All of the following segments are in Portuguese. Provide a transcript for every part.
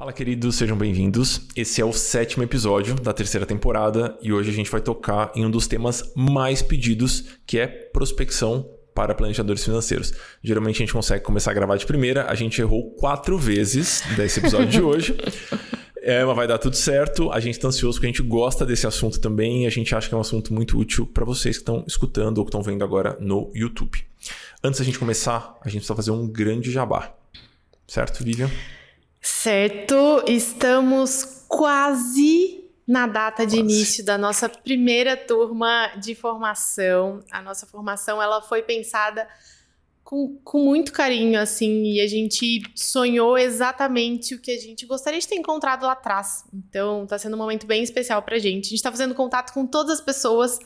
Fala, queridos, sejam bem-vindos. Esse é o 7º episódio da 3ª temporada e hoje a gente vai tocar em um dos temas mais pedidos, que é prospecção para planejadores financeiros. Geralmente a gente consegue começar a gravar de primeira, a gente errou 4 vezes desse episódio de hoje. Mas vai dar tudo certo, a gente está ansioso porque a gente gosta desse assunto também e a gente acha que é um assunto muito útil para vocês que estão escutando ou que estão vendo agora no YouTube. Antes da gente começar, a gente precisa fazer um grande jabá. Certo, Vivian? Certo, estamos quase na data de início da nossa primeira turma de formação. A nossa formação ela foi pensada com muito carinho, assim, e a gente sonhou exatamente o que a gente gostaria de ter encontrado lá atrás. Então, está sendo um momento bem especial pra gente. A gente está fazendo contato com todas as pessoas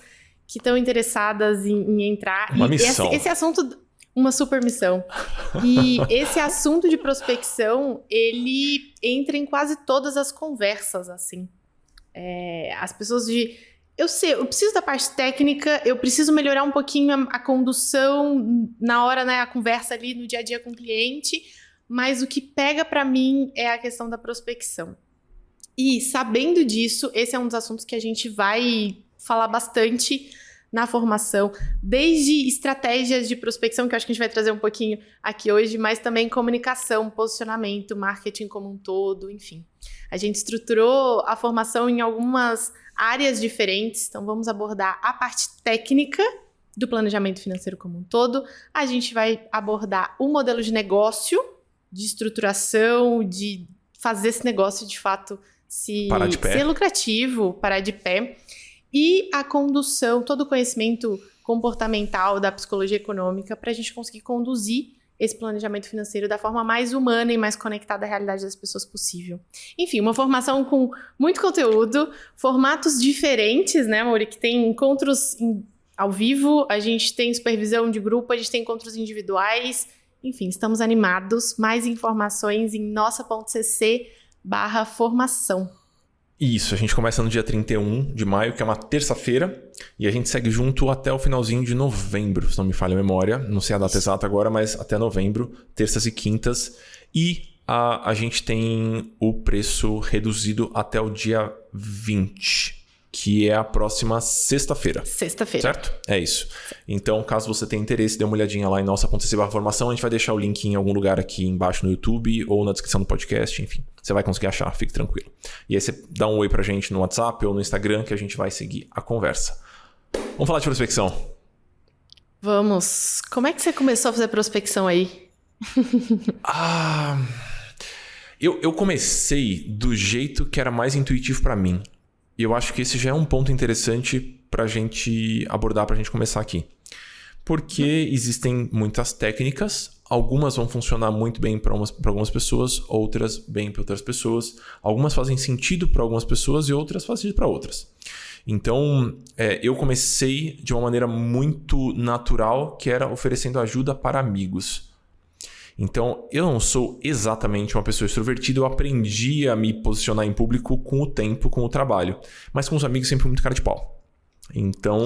que estão interessadas em entrar. Uma missão. Esse assunto... Uma super missão. E esse assunto de prospecção, ele entra em quase todas as conversas, assim. As pessoas eu preciso da parte técnica, eu preciso melhorar um pouquinho a condução na hora, né, a conversa ali no dia a dia com o cliente, mas o que pega para mim é a questão da prospecção. E sabendo disso, esse é um dos assuntos que a gente vai falar bastante na formação, desde estratégias de prospecção, que eu acho que a gente vai trazer um pouquinho aqui hoje, mas também comunicação, posicionamento, marketing como um todo, enfim. A gente estruturou a formação em algumas áreas diferentes, então vamos abordar a parte técnica do planejamento financeiro como um todo, a gente vai abordar o modelo de negócio, de estruturação, de fazer esse negócio de fato ser lucrativo, parar de pé. E a condução, todo o conhecimento comportamental da psicologia econômica para a gente conseguir conduzir esse planejamento financeiro da forma mais humana e mais conectada à realidade das pessoas possível. Enfim, uma formação com muito conteúdo, formatos diferentes, né, Mauri? Que tem encontros ao vivo, a gente tem supervisão de grupo, a gente tem encontros individuais. Enfim, estamos animados. Mais informações em nossa.cc/formação. Isso, a gente começa no dia 31 de maio, que é uma terça-feira, e a gente segue junto até o finalzinho de novembro, se não me falha a memória. Não sei a data exata agora, mas até novembro, terças e quintas. E a gente tem o preço reduzido até o dia 20, que é a próxima sexta-feira. Sexta-feira. Certo? É isso. Então, caso você tenha interesse, dê uma olhadinha lá em nossa.cc/formação. A gente vai deixar o link em algum lugar aqui embaixo no YouTube ou na descrição do podcast, enfim. Você vai conseguir achar, fique tranquilo. E aí você dá um oi pra gente no WhatsApp ou no Instagram que a gente vai seguir a conversa. Vamos falar de prospecção? Vamos. Como é que você começou a fazer prospecção aí? Eu comecei do jeito que era mais intuitivo pra mim. E eu acho que esse já é um ponto interessante pra gente abordar, pra gente começar aqui. Porque existem muitas técnicas, algumas vão funcionar muito bem para algumas pessoas, outras bem para outras pessoas. Algumas fazem sentido para algumas pessoas e outras fazem sentido para outras. Então, eu comecei de uma maneira muito natural, que era oferecendo ajuda para amigos. Então, eu não sou exatamente uma pessoa extrovertida, eu aprendi a me posicionar em público com o tempo, com o trabalho. Mas com os amigos sempre fui muito cara de pau. Então,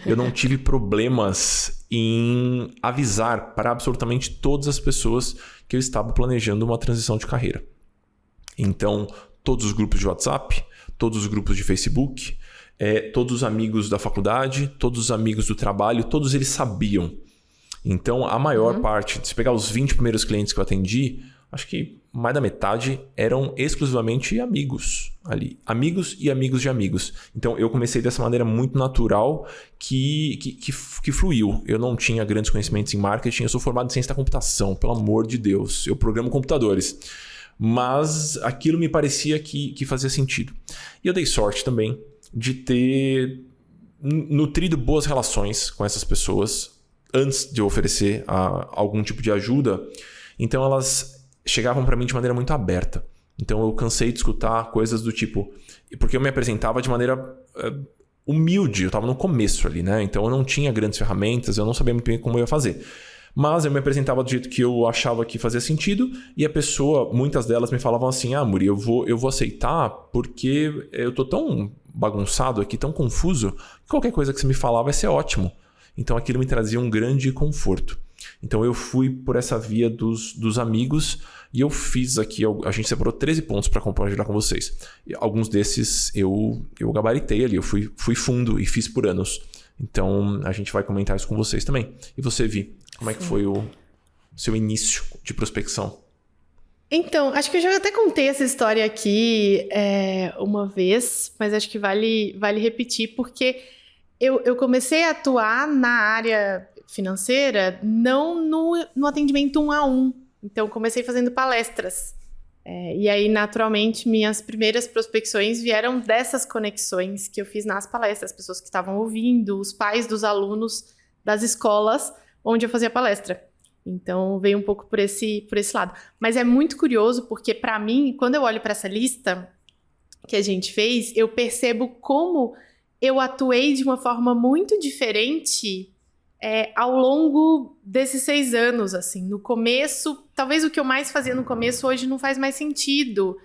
eu não tive problemas em avisar para absolutamente todas as pessoas que eu estava planejando uma transição de carreira. Então, todos os grupos de WhatsApp, todos os grupos de Facebook, todos os amigos da faculdade, todos os amigos do trabalho, todos eles sabiam. Então, a maior parte, se pegar os 20 primeiros clientes que eu atendi, acho que mais da metade eram exclusivamente amigos ali. Amigos e amigos de amigos. Então, eu comecei dessa maneira muito natural que fluiu. Eu não tinha grandes conhecimentos em marketing. Eu sou formado em ciência da computação, pelo amor de Deus. Eu programo computadores. Mas aquilo me parecia que fazia sentido. E eu dei sorte também de ter nutrido boas relações com essas pessoas antes de eu oferecer algum tipo de ajuda. Então, elas chegavam para mim de maneira muito aberta. Então eu cansei de escutar coisas do tipo... Porque eu me apresentava de maneira humilde, eu estava no começo ali, né? Então eu não tinha grandes ferramentas, eu não sabia muito bem como eu ia fazer. Mas eu me apresentava do jeito que eu achava que fazia sentido e a pessoa, muitas delas me falavam assim, Muri, eu vou aceitar porque eu tô tão bagunçado aqui, tão confuso, que qualquer coisa que você me falar vai ser ótimo. Então aquilo me trazia um grande conforto. Então eu fui por essa via dos amigos e eu fiz aqui, a gente separou 13 pontos para compartilhar com vocês. E alguns desses eu gabaritei ali, eu fui fundo e fiz por anos. Então a gente vai comentar isso com vocês também. E você, Vi, como é que foi o seu início de prospecção? Então, acho que eu já até contei essa história aqui uma vez, mas acho que vale repetir, porque eu comecei a atuar na área financeira, não no atendimento 1 a 1. Então, comecei fazendo palestras. E aí, naturalmente, minhas primeiras prospecções vieram dessas conexões que eu fiz nas palestras, as pessoas que estavam ouvindo, os pais dos alunos das escolas onde eu fazia palestra. Então, veio um pouco por esse lado. Mas é muito curioso, porque, para mim, quando eu olho para essa lista que a gente fez, eu percebo como eu atuei de uma forma muito diferente ao longo desses 6 anos, assim. No começo, talvez o que eu mais fazia no começo hoje não faz mais sentido.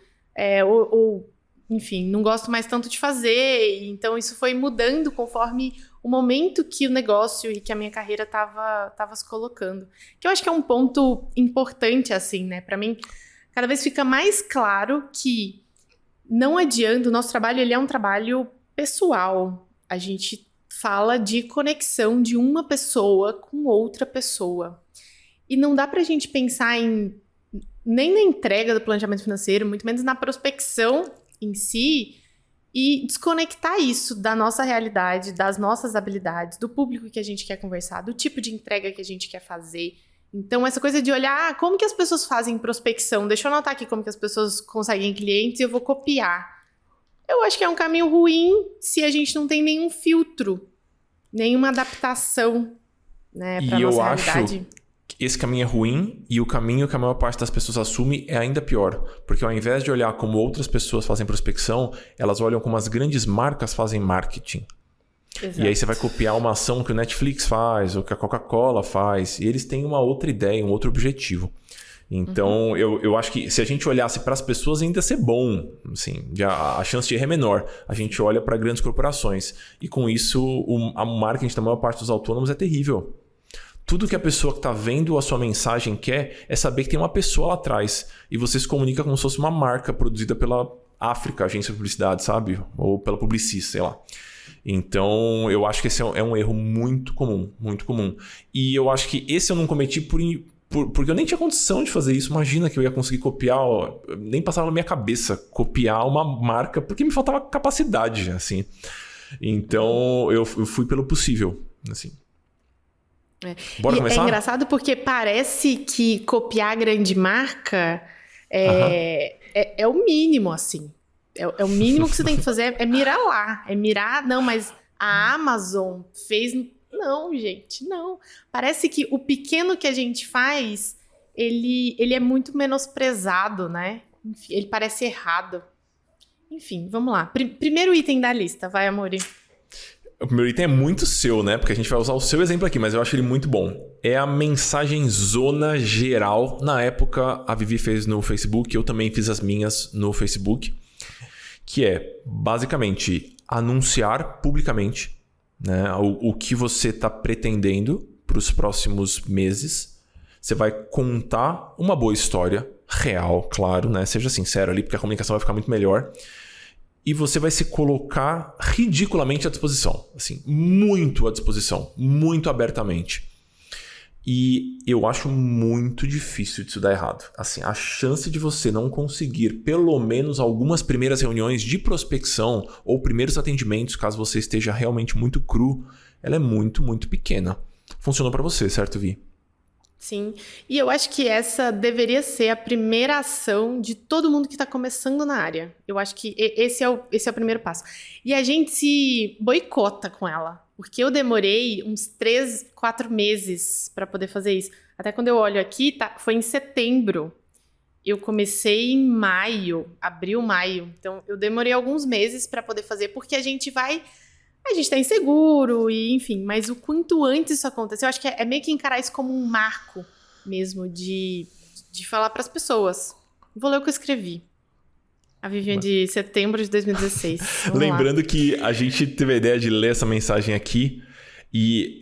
Enfim, não gosto mais tanto de fazer. Então, isso foi mudando conforme o momento que o negócio e que a minha carreira tava se colocando. Que eu acho que é um ponto importante, assim, né? Para mim, cada vez fica mais claro que não adianta, o nosso trabalho, ele é um trabalho pessoal. A gente fala de conexão de uma pessoa com outra pessoa. E não dá pra gente pensar nem na entrega do planejamento financeiro, muito menos na prospecção em si, e desconectar isso da nossa realidade, das nossas habilidades, do público que a gente quer conversar, do tipo de entrega que a gente quer fazer. Então, essa coisa de olhar como que as pessoas fazem prospecção, deixa eu anotar aqui como que as pessoas conseguem clientes e eu vou copiar. Eu acho que é um caminho ruim se a gente não tem nenhum filtro, nenhuma adaptação, né, para nossa realidade. Acho que esse caminho é ruim e o caminho que a maior parte das pessoas assume é ainda pior. Porque ao invés de olhar como outras pessoas fazem prospecção, elas olham como as grandes marcas fazem marketing. Exato. E aí você vai copiar uma ação que o Netflix faz, ou que a Coca-Cola faz, e eles têm uma outra ideia, um outro objetivo. Então, eu acho que se a gente olhasse para as pessoas ainda ia ser bom, assim, a chance de erro é menor. A gente olha para grandes corporações e com isso a marketing da maior parte dos autônomos é terrível. Tudo que a pessoa que está vendo a sua mensagem quer é saber que tem uma pessoa lá atrás e você se comunica como se fosse uma marca produzida pela África, agência de publicidade, sabe? Ou pela Publicis, sei lá. Então, eu acho que esse é um erro muito comum, muito comum. E eu acho que esse eu não cometi porque eu nem tinha condição de fazer isso. Imagina que eu ia conseguir copiar, nem passava na minha cabeça copiar uma marca, porque me faltava capacidade, assim. Então, eu fui pelo possível, assim. Bora começar? É engraçado porque parece que copiar a grande marca é o mínimo, assim. É o mínimo que você tem que fazer, é mirar lá. É mirar, não, mas a Amazon fez... Não, gente, não. Parece que o pequeno que a gente faz, ele é muito menosprezado, né? Enfim, ele parece errado. Enfim, vamos lá. Primeiro item da lista, vai, Amori. O primeiro item é muito seu, né? Porque a gente vai usar o seu exemplo aqui, mas eu acho ele muito bom. É a mensagem zona geral. Na época, a Vivi fez no Facebook, eu também fiz as minhas no Facebook. Que é, basicamente, anunciar publicamente, né, o que você está pretendendo para os próximos meses. Você vai contar uma boa história, real, claro, né? Seja sincero ali, porque a comunicação vai ficar muito melhor. E você vai se colocar ridiculamente à disposição. Assim, muito à disposição, muito abertamente. E eu acho muito difícil disso dar errado. Assim, a chance de você não conseguir pelo menos algumas primeiras reuniões de prospecção ou primeiros atendimentos, caso você esteja realmente muito cru, ela é muito, muito pequena. Funcionou para você, certo, Vi? Sim, e eu acho que essa deveria ser a primeira ação de todo mundo que está começando na área. Eu acho que esse é o primeiro passo. E a gente se boicota com ela, porque eu demorei uns 3, 4 meses para poder fazer isso. Até quando eu olho aqui, foi em setembro. Eu comecei em maio, abril, maio. Então, eu demorei alguns meses para poder fazer, porque a gente tá inseguro, e enfim, mas o quanto antes isso acontecer, eu acho que é meio que encarar isso como um marco mesmo de falar para as pessoas. Vou ler o que eu escrevi. A Viviane de setembro de 2016. Lembrando que a gente teve a ideia de ler essa mensagem aqui e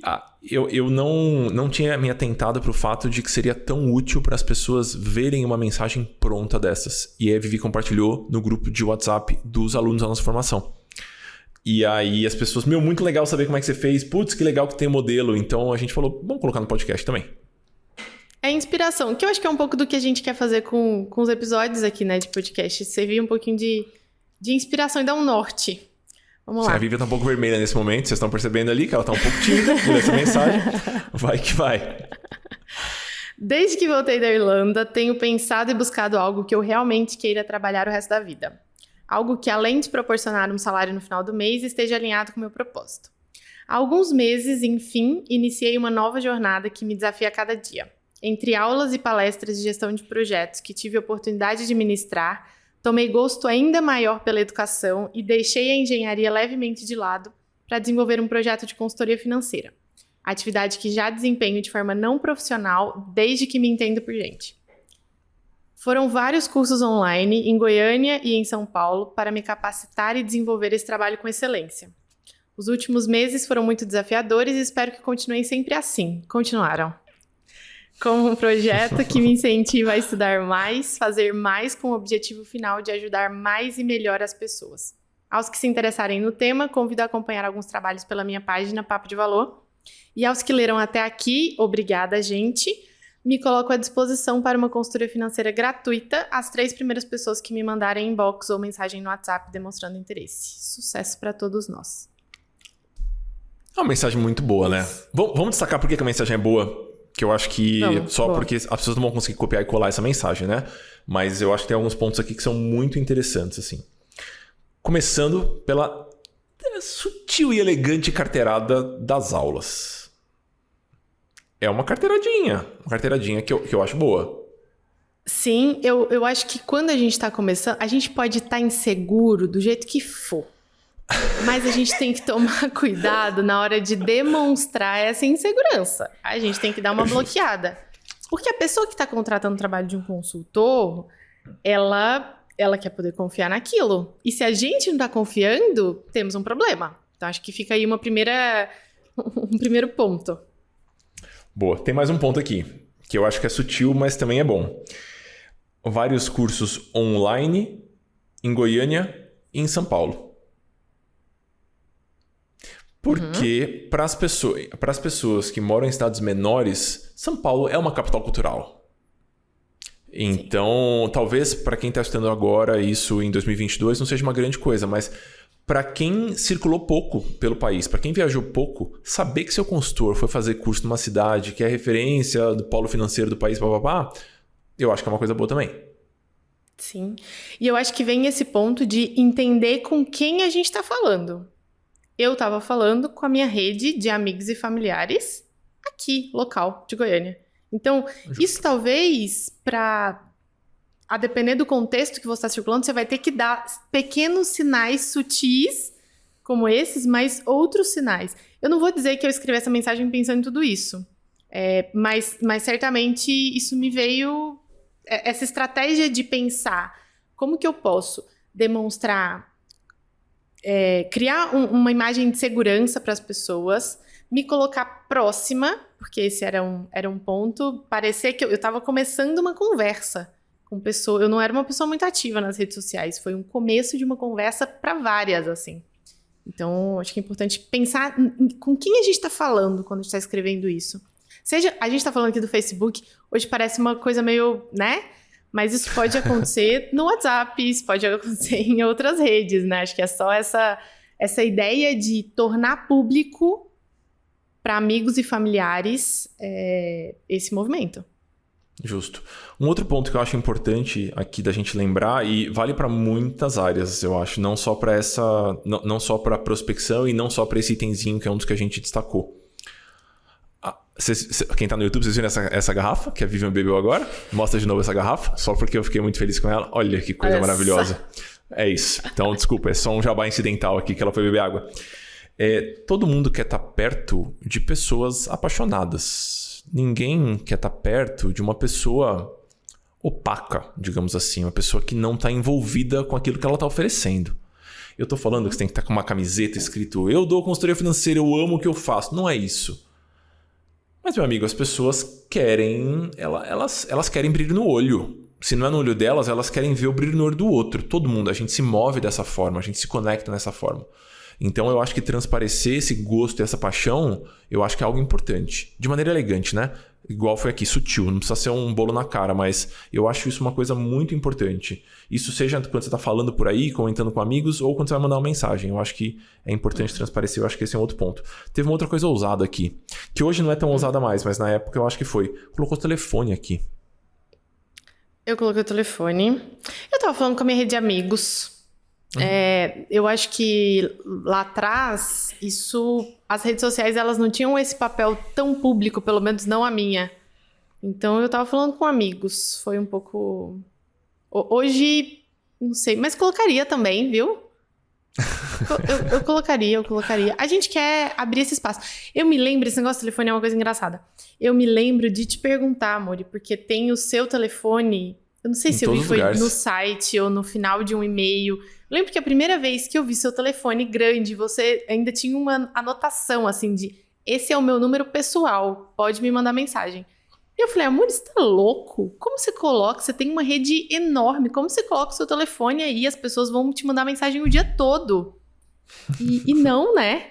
eu não tinha me atentado para o fato de que seria tão útil para as pessoas verem uma mensagem pronta dessas. E a Vivi compartilhou no grupo de WhatsApp dos alunos da nossa formação. E aí as pessoas, muito legal saber como é que você fez. Putz, que legal que tem o modelo. Então a gente falou, vamos colocar no podcast também. É inspiração, que eu acho que é um pouco do que a gente quer fazer com os episódios aqui, né, de podcast. Servir um pouquinho de inspiração e dar um norte. Vamos lá. A Vivi tá um pouco vermelha nesse momento, vocês estão percebendo ali que ela tá um pouco tímida nessa mensagem. Vai que vai. Desde que voltei da Irlanda, tenho pensado e buscado algo que eu realmente queira trabalhar o resto da vida. Algo que, além de proporcionar um salário no final do mês, esteja alinhado com o meu propósito. Há alguns meses, enfim, iniciei uma nova jornada que me desafia a cada dia. Entre aulas e palestras de gestão de projetos que tive a oportunidade de ministrar, tomei gosto ainda maior pela educação e deixei a engenharia levemente de lado para desenvolver um projeto de consultoria financeira. Atividade que já desempenho de forma não profissional desde que me entendo por gente. Foram vários cursos online em Goiânia e em São Paulo para me capacitar e desenvolver esse trabalho com excelência. Os últimos meses foram muito desafiadores e espero que continuem sempre assim. Continuaram. Como um projeto que me incentiva a estudar mais, fazer mais com o objetivo final de ajudar mais e melhor as pessoas. Aos que se interessarem no tema, convido a acompanhar alguns trabalhos pela minha página Papo de Valor. E aos que leram até aqui, obrigada, gente. Me coloco à disposição para uma consultoria financeira gratuita às 3 primeiras pessoas que me mandarem inbox ou mensagem no WhatsApp demonstrando interesse. Sucesso para todos nós. É uma mensagem muito boa, né? Vamos destacar por que a mensagem é boa. Que eu acho que porque as pessoas não vão conseguir copiar e colar essa mensagem, né? Mas eu acho que tem alguns pontos aqui que são muito interessantes, assim. Começando pela sutil e elegante carteirada das aulas. É uma carteiradinha que eu acho boa. Sim, eu acho que quando a gente está começando, a gente pode estar inseguro do jeito que for. Mas a gente tem que tomar cuidado na hora de demonstrar essa insegurança. A gente tem que dar uma bloqueada. Porque a pessoa que está contratando o trabalho de um consultor, ela quer poder confiar naquilo. E se a gente não está confiando, temos um problema. Então acho que fica aí um primeiro ponto. Boa. Tem mais um ponto aqui, que eu acho que é sutil, mas também é bom. Vários cursos online em Goiânia e em São Paulo. Porque para as pessoas que moram em estados menores, São Paulo é uma capital cultural. Então, talvez para quem está estudando agora isso em 2022 não seja uma grande coisa, mas para quem circulou pouco pelo país, para quem viajou pouco, saber que seu consultor foi fazer curso numa cidade que é referência do polo financeiro do país, eu acho que é uma coisa boa também. Sim. E eu acho que vem esse ponto de entender com quem a gente está falando. Eu estava falando com a minha rede de amigos e familiares aqui, local, de Goiânia. Então, isso talvez, a depender do contexto que você está circulando, você vai ter que dar pequenos sinais sutis, como esses, mas outros sinais. Eu não vou dizer que eu escrevi essa mensagem pensando em tudo isso, mas certamente isso me veio... Essa estratégia de pensar como que eu posso demonstrar... criar uma imagem de segurança para as pessoas, me colocar próxima, porque esse era um ponto, parecer que eu estava começando uma conversa com pessoa. Eu não era uma pessoa muito ativa nas redes sociais, foi um começo de uma conversa para várias, assim. Então, acho que é importante pensar com quem a gente está falando quando a gente está escrevendo isso. Seja, a gente está falando aqui do Facebook, hoje parece uma coisa meio, né? Mas isso pode acontecer no WhatsApp, isso pode acontecer em outras redes, né? Acho que é só essa ideia de tornar público para amigos e familiares esse movimento. Justo. Um outro ponto que eu acho importante aqui da gente lembrar, e vale para muitas áreas, eu acho, não só para não só para prospecção e não só para esse itemzinho que é um dos que a gente destacou. Quem tá no YouTube, vocês viram essa garrafa que a Vivian bebeu agora? Mostra de novo essa garrafa, só porque eu fiquei muito feliz com ela. Olha que coisa maravilhosa. É isso. Então, desculpa, é só um jabá incidental aqui que ela foi beber água. Todo mundo quer estar perto de pessoas apaixonadas. Ninguém quer estar perto de uma pessoa opaca, digamos assim. Uma pessoa que não está envolvida com aquilo que ela está oferecendo. Eu tô falando que você tem que estar com uma camiseta escrito "Eu dou consultoria financeira, eu amo o que eu faço". Não é isso. Mas, meu amigo, as pessoas querem... Elas querem brilho no olho. Se não é no olho delas, elas querem ver o brilho no olho do outro. Todo mundo, a gente se move dessa forma, a gente se conecta dessa forma. Então eu acho que transparecer esse gosto e essa paixão, eu acho que é algo importante. De maneira elegante, né? Igual foi aqui, sutil. Não precisa ser um bolo na cara, mas eu acho isso uma coisa muito importante. Isso seja quando você está falando por aí, comentando com amigos, ou quando você vai mandar uma mensagem. Eu acho que é importante transparecer. Eu acho que esse é um outro ponto. Teve uma outra coisa ousada aqui, que hoje não é tão ousada mais, mas na época eu acho que foi. Colocou o telefone aqui. Eu coloquei o telefone. Eu tava falando com a minha rede de amigos. Eu acho que lá atrás, as redes sociais elas não tinham esse papel tão público, pelo menos não a minha. Então eu tava falando com amigos. Foi um pouco... Hoje, não sei, mas colocaria também, viu? Eu colocaria. A gente quer abrir esse espaço. Eu me lembro, esse negócio de telefone é uma coisa engraçada. Eu me lembro de te perguntar, Amori, porque tem o seu telefone... Eu não sei se eu vi foi no site ou no final de um e-mail. Eu lembro que a primeira vez que eu vi seu telefone grande, você ainda tinha uma anotação assim de esse é o meu número pessoal, pode me mandar mensagem. E eu falei, amor, você tá louco? Como você coloca? Você tem uma rede enorme, como você coloca o seu telefone aí? As pessoas vão te mandar mensagem o dia todo. E não, né?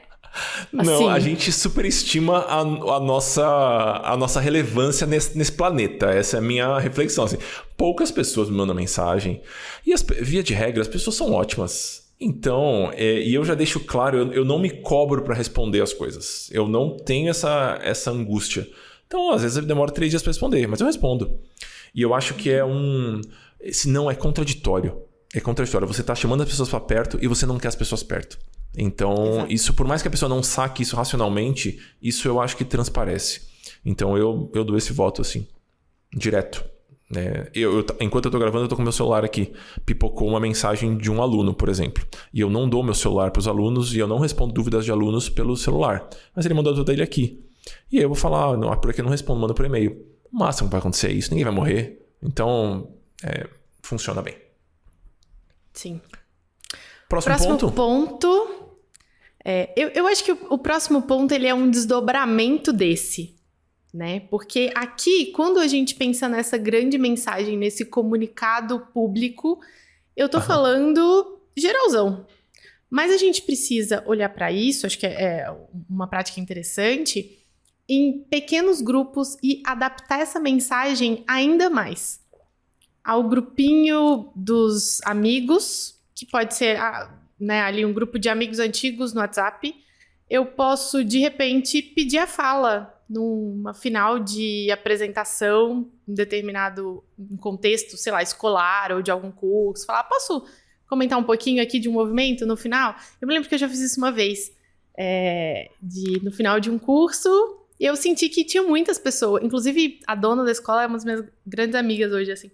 Não, assim, a gente superestima a nossa relevância nesse planeta. Essa é a minha reflexão. Assim, poucas pessoas me mandam mensagem. E via de regra, as pessoas são ótimas. Então, e eu já deixo claro, eu não me cobro para responder as coisas. Eu não tenho essa angústia. Então, às vezes eu demoro 3 dias para responder, mas eu respondo. E eu acho que se não, é contraditório. É contraditório. Você tá chamando as pessoas para perto e você não quer as pessoas perto. Então, exato. Isso, por mais que a pessoa não saque isso racionalmente, isso eu acho que transparece. Então, eu dou esse voto assim, direto. Enquanto eu tô gravando, eu tô com meu celular aqui. Pipocou uma mensagem de um aluno, por exemplo. E eu não dou meu celular pros alunos e eu não respondo dúvidas de alunos pelo celular. Mas ele mandou a dúvida dele aqui. E aí eu vou falar, não, por aqui eu não respondo, mando por e-mail. O máximo que vai acontecer é isso, ninguém vai morrer. Então, funciona bem. Sim. Próximo ponto... Eu acho que o próximo ponto ele é um desdobramento desse, né? Porque aqui, quando a gente pensa nessa grande mensagem, nesse comunicado público, eu tô falando geralzão. Mas a gente precisa olhar para isso, acho que é uma prática interessante, em pequenos grupos e adaptar essa mensagem ainda mais. Ao grupinho dos amigos, que pode ser... ali um grupo de amigos antigos no WhatsApp, eu posso, de repente, pedir a fala numa final de apresentação em determinado contexto, sei lá, escolar ou de algum curso. Falar, posso comentar um pouquinho aqui de um movimento no final? Eu me lembro que eu já fiz isso uma vez, no final de um curso, e eu senti que tinha muitas pessoas, inclusive a dona da escola é uma das minhas grandes amigas hoje, assim.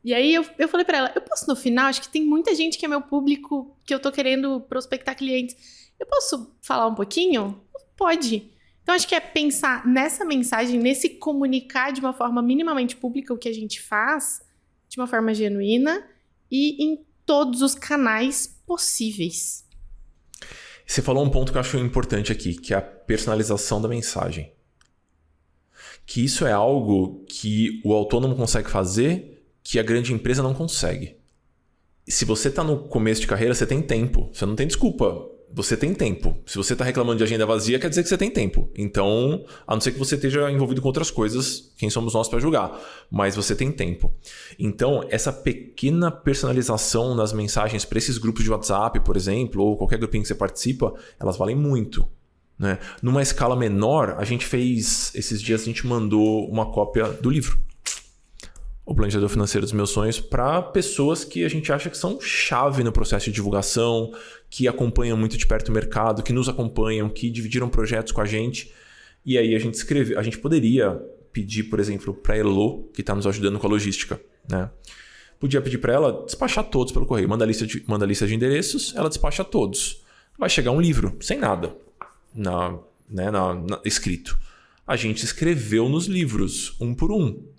E aí eu falei pra ela, eu posso no final, acho que tem muita gente que é meu público, que eu tô querendo prospectar clientes. Eu posso falar um pouquinho? Pode. Então acho que é pensar nessa mensagem, nesse comunicar de uma forma minimamente pública o que a gente faz, de uma forma genuína e em todos os canais possíveis. Você falou um ponto que eu acho importante aqui, que é a personalização da mensagem. Que isso é algo que o autônomo consegue fazer, que a grande empresa não consegue. E se você está no começo de carreira, você tem tempo. Você não tem desculpa. Você tem tempo. Se você está reclamando de agenda vazia, quer dizer que você tem tempo. Então, a não ser que você esteja envolvido com outras coisas, quem somos nós para julgar? Mas você tem tempo. Então, essa pequena personalização nas mensagens para esses grupos de WhatsApp, por exemplo, ou qualquer grupinho que você participa, elas valem muito. Né? Numa escala menor, esses dias a gente mandou uma cópia do livro. O Planejador Financeiro dos Meus Sonhos, para pessoas que a gente acha que são chave no processo de divulgação, que acompanham muito de perto o mercado, que nos acompanham, que dividiram projetos com a gente. E aí a gente poderia pedir, por exemplo, para a Elo, que está nos ajudando com a logística, né? Podia pedir para ela despachar todos pelo correio. Manda a lista de endereços, ela despacha todos. Vai chegar um livro, sem nada, escrito. A gente escreveu nos livros, um por um.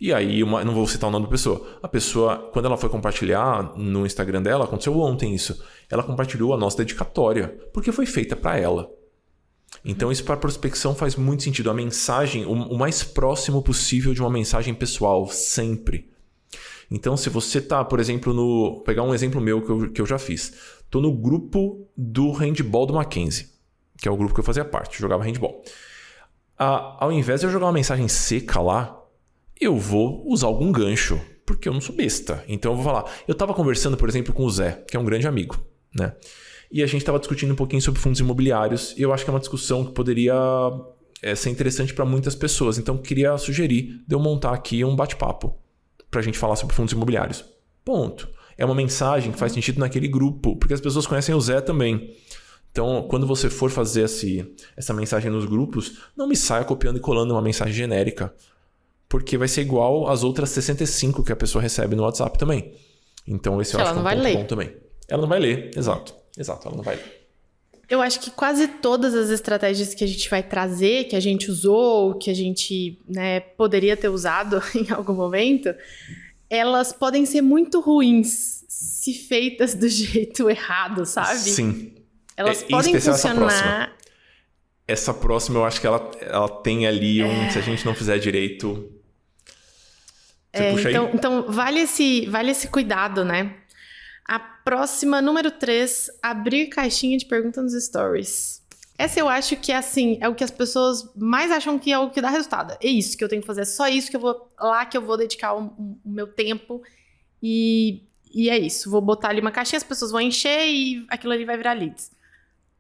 E aí, não vou citar o nome da pessoa. A pessoa, quando ela foi compartilhar no Instagram dela, aconteceu ontem isso. Ela compartilhou a nossa dedicatória, porque foi feita para ela. Então isso para prospecção faz muito sentido. A mensagem, o mais próximo possível de uma mensagem pessoal, sempre. Então se você tá, por exemplo, vou pegar um exemplo meu que eu já fiz. Tô no grupo do handball do Mackenzie, que é o grupo que eu fazia parte, eu jogava handball. Ao invés de eu jogar uma mensagem seca lá, eu vou usar algum gancho, porque eu não sou besta. Então eu vou falar. Eu tava conversando, por exemplo, com o Zé, que é um grande amigo, né? E a gente estava discutindo um pouquinho sobre fundos imobiliários. E eu acho que é uma discussão que poderia ser interessante para muitas pessoas. Então, queria sugerir de eu montar aqui um bate-papo para a gente falar sobre fundos imobiliários. Ponto. É uma mensagem que faz sentido naquele grupo, porque as pessoas conhecem o Zé também. Então, quando você for fazer essa mensagem nos grupos, não me saia copiando e colando uma mensagem genérica, porque vai ser igual às outras 65 que a pessoa recebe no WhatsApp também. Então, esse eu acho que é um ponto bom também. Ela não vai ler, exato, ela não vai ler. Eu acho que quase todas as estratégias que a gente vai trazer, que a gente usou, que a gente, né, poderia ter usado em algum momento, elas podem ser muito ruins se feitas do jeito errado, sabe? Sim. Elas podem funcionar. Essa próxima eu acho que ela tem ali se a gente não fizer direito. Puxa então vale esse cuidado, né? A próxima, número 3, abrir caixinha de pergunta nos stories. Essa eu acho que assim, é o que as pessoas mais acham que é o que dá resultado. É isso que eu tenho que fazer, é só isso que eu vou dedicar o meu tempo. E é isso, vou botar ali uma caixinha, as pessoas vão encher e aquilo ali vai virar leads.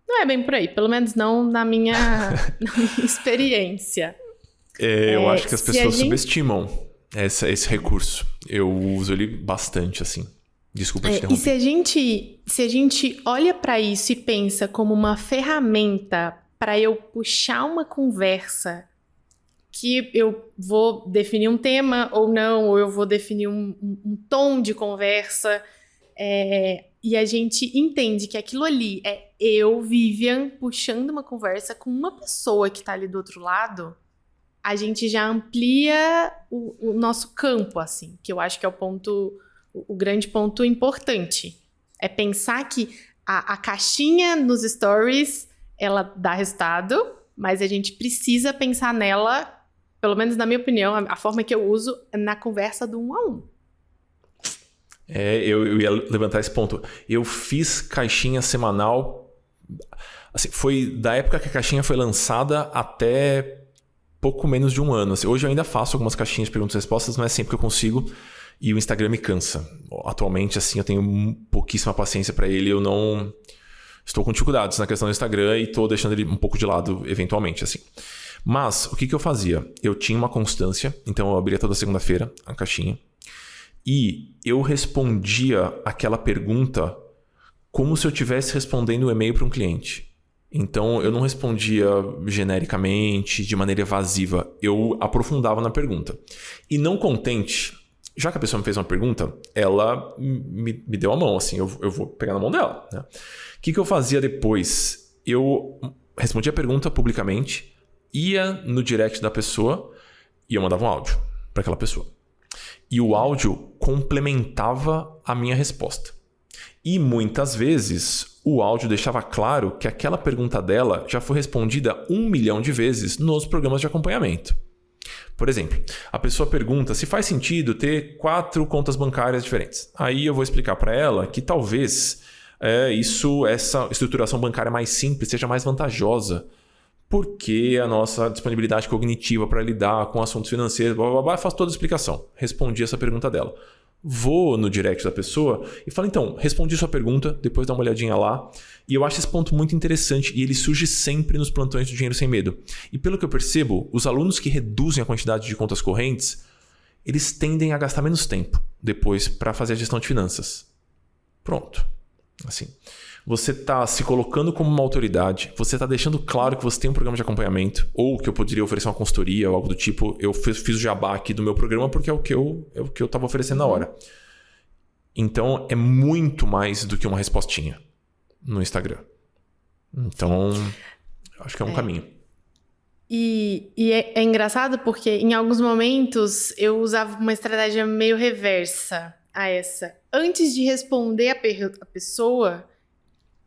Não é bem por aí, pelo menos não na minha experiência. Eu acho que as pessoas subestimam esse recurso. Eu uso ele bastante, assim. Desculpa te interromper. E se a gente olha para isso e pensa como uma ferramenta para eu puxar uma conversa que eu vou definir um tema ou não, ou eu vou definir um tom de conversa, e a gente entende que aquilo ali é eu, Vivian, puxando uma conversa com uma pessoa que está ali do outro lado, a gente já amplia o nosso campo, assim, que eu acho que é o grande ponto importante. É pensar que a caixinha nos stories, ela dá resultado, mas a gente precisa pensar nela, pelo menos na minha opinião, a forma que eu uso, na conversa do 1 a 1. Eu ia levantar esse ponto. Eu fiz caixinha semanal. Assim, foi da época que a caixinha foi lançada até pouco menos de um ano. Assim, hoje eu ainda faço algumas caixinhas de perguntas e respostas, mas é sempre que eu consigo. E o Instagram me cansa. Atualmente, assim, eu tenho pouquíssima paciência para ele. Eu não... Estou com dificuldades na questão do Instagram e estou deixando ele um pouco de lado, eventualmente, assim. Mas, o que eu fazia? Eu tinha uma constância, então eu abria toda segunda-feira a caixinha. E eu respondia aquela pergunta como se eu estivesse respondendo um e-mail para um cliente. Então, eu não respondia genericamente, de maneira evasiva. Eu aprofundava na pergunta. E não contente, já que a pessoa me fez uma pergunta, ela me deu a mão, assim, eu vou pegar na mão dela, né? O que eu fazia depois? Eu respondia a pergunta publicamente, ia no direct da pessoa e eu mandava um áudio para aquela pessoa. E o áudio complementava a minha resposta. E muitas vezes o áudio deixava claro que aquela pergunta dela já foi respondida 1 milhão de vezes nos programas de acompanhamento. Por exemplo, a pessoa pergunta se faz sentido ter 4 contas bancárias diferentes. Aí eu vou explicar para ela que talvez essa estruturação bancária mais simples seja mais vantajosa, porque a nossa disponibilidade cognitiva para lidar com assuntos financeiros, faz toda a explicação. Respondi essa pergunta dela. Vou no direct da pessoa e falo, então, respondi sua pergunta, depois dá uma olhadinha lá. E eu acho esse ponto muito interessante e ele surge sempre nos plantões do Dinheiro Sem Medo. E pelo que eu percebo, os alunos que reduzem a quantidade de contas correntes, eles tendem a gastar menos tempo depois para fazer a gestão de finanças. Pronto. Assim, você está se colocando como uma autoridade, você está deixando claro que você tem um programa de acompanhamento ou que eu poderia oferecer uma consultoria ou algo do tipo. Eu fiz o jabá aqui do meu programa porque é o que eu estava oferecendo na hora. Então, é muito mais do que uma respostinha no Instagram. Então, acho que é um caminho. E é engraçado porque em alguns momentos eu usava uma estratégia meio reversa a essa. Antes de responder a pessoa,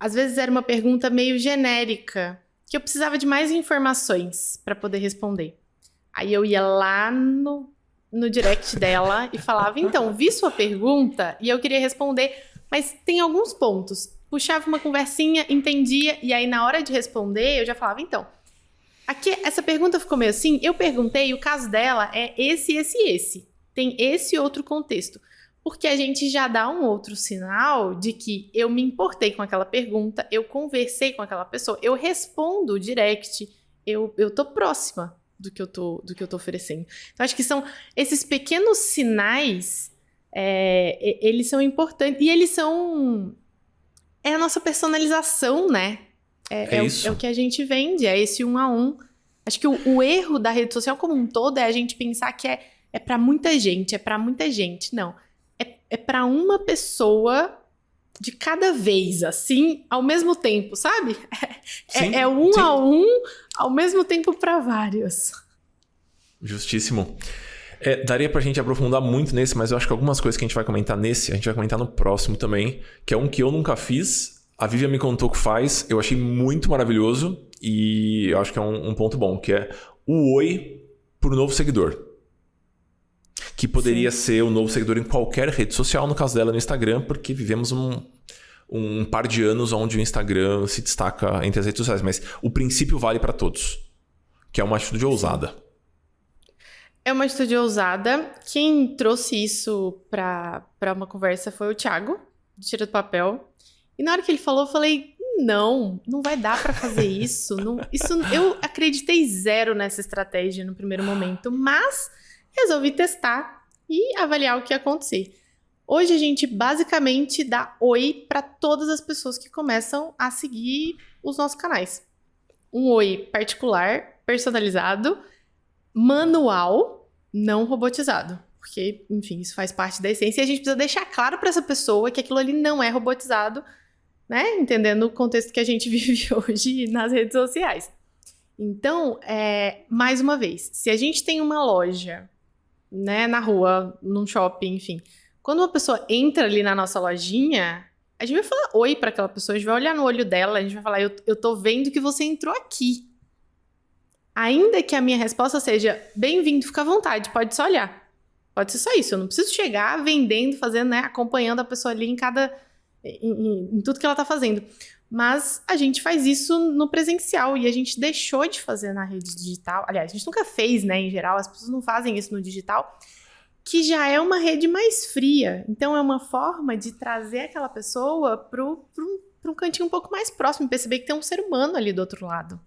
às vezes era uma pergunta meio genérica que eu precisava de mais informações para poder responder. Aí eu ia lá no direct dela e falava, então, vi sua pergunta e eu queria responder, mas tem alguns pontos. Puxava uma conversinha, entendia, e aí na hora de responder eu já falava, então, aqui essa pergunta ficou meio assim, eu perguntei, o caso dela é esse. Tem esse outro contexto. Porque a gente já dá um outro sinal de que eu me importei com aquela pergunta, eu conversei com aquela pessoa, eu respondo direct, eu tô próxima do que eu tô oferecendo. Então, acho que são esses pequenos sinais, eles são importantes, e eles são... É a nossa personalização, né? Isso. É o que a gente vende, é esse 1 a 1. Acho que o erro da rede social como um todo é a gente pensar que é para muita gente, Não. É para uma pessoa de cada vez, assim, ao mesmo tempo, sabe? Sim, é 1 a 1, ao mesmo tempo para vários. Justíssimo. Daria pra gente aprofundar muito nesse, mas eu acho que algumas coisas que a gente vai comentar nesse, a gente vai comentar no próximo também, que é um que eu nunca fiz, a Vivian me contou que faz, eu achei muito maravilhoso e eu acho que é um ponto bom, que é o oi pro novo seguidor. Que poderia ser o novo seguidor em qualquer rede social, no caso dela no Instagram, porque vivemos um par de anos onde o Instagram se destaca entre as redes sociais, mas o princípio vale para todos, que é uma atitude ousada. É uma atitude ousada. Quem trouxe isso para uma conversa foi o Thiago, do Tira do Papel. E na hora que ele falou, eu falei, não vai dar para fazer isso. Eu acreditei zero nessa estratégia no primeiro momento, mas resolvi testar e avaliar o que ia acontecer. Hoje a gente basicamente dá oi para todas as pessoas que começam a seguir os nossos canais. Um oi particular, personalizado, manual, não robotizado. Porque, enfim, isso faz parte da essência e a gente precisa deixar claro para essa pessoa que aquilo ali não é robotizado, né? Entendendo o contexto que a gente vive hoje nas redes sociais. Então, mais uma vez, se a gente tem uma loja, né, na rua, num shopping, enfim. Quando uma pessoa entra ali na nossa lojinha, a gente vai falar oi para aquela pessoa, a gente vai olhar no olho dela, a gente vai falar, eu tô vendo que você entrou aqui. Ainda que a minha resposta seja, bem-vindo, fica à vontade, pode só olhar. Pode ser só isso, eu não preciso chegar vendendo, fazendo, né, acompanhando a pessoa ali em tudo que ela tá fazendo. Mas a gente faz isso no presencial e a gente deixou de fazer na rede digital. Aliás, a gente nunca fez, né, em geral, as pessoas não fazem isso no digital, que já é uma rede mais fria. Então, é uma forma de trazer aquela pessoa para um cantinho um pouco mais próximo, perceber que tem um ser humano ali do outro lado.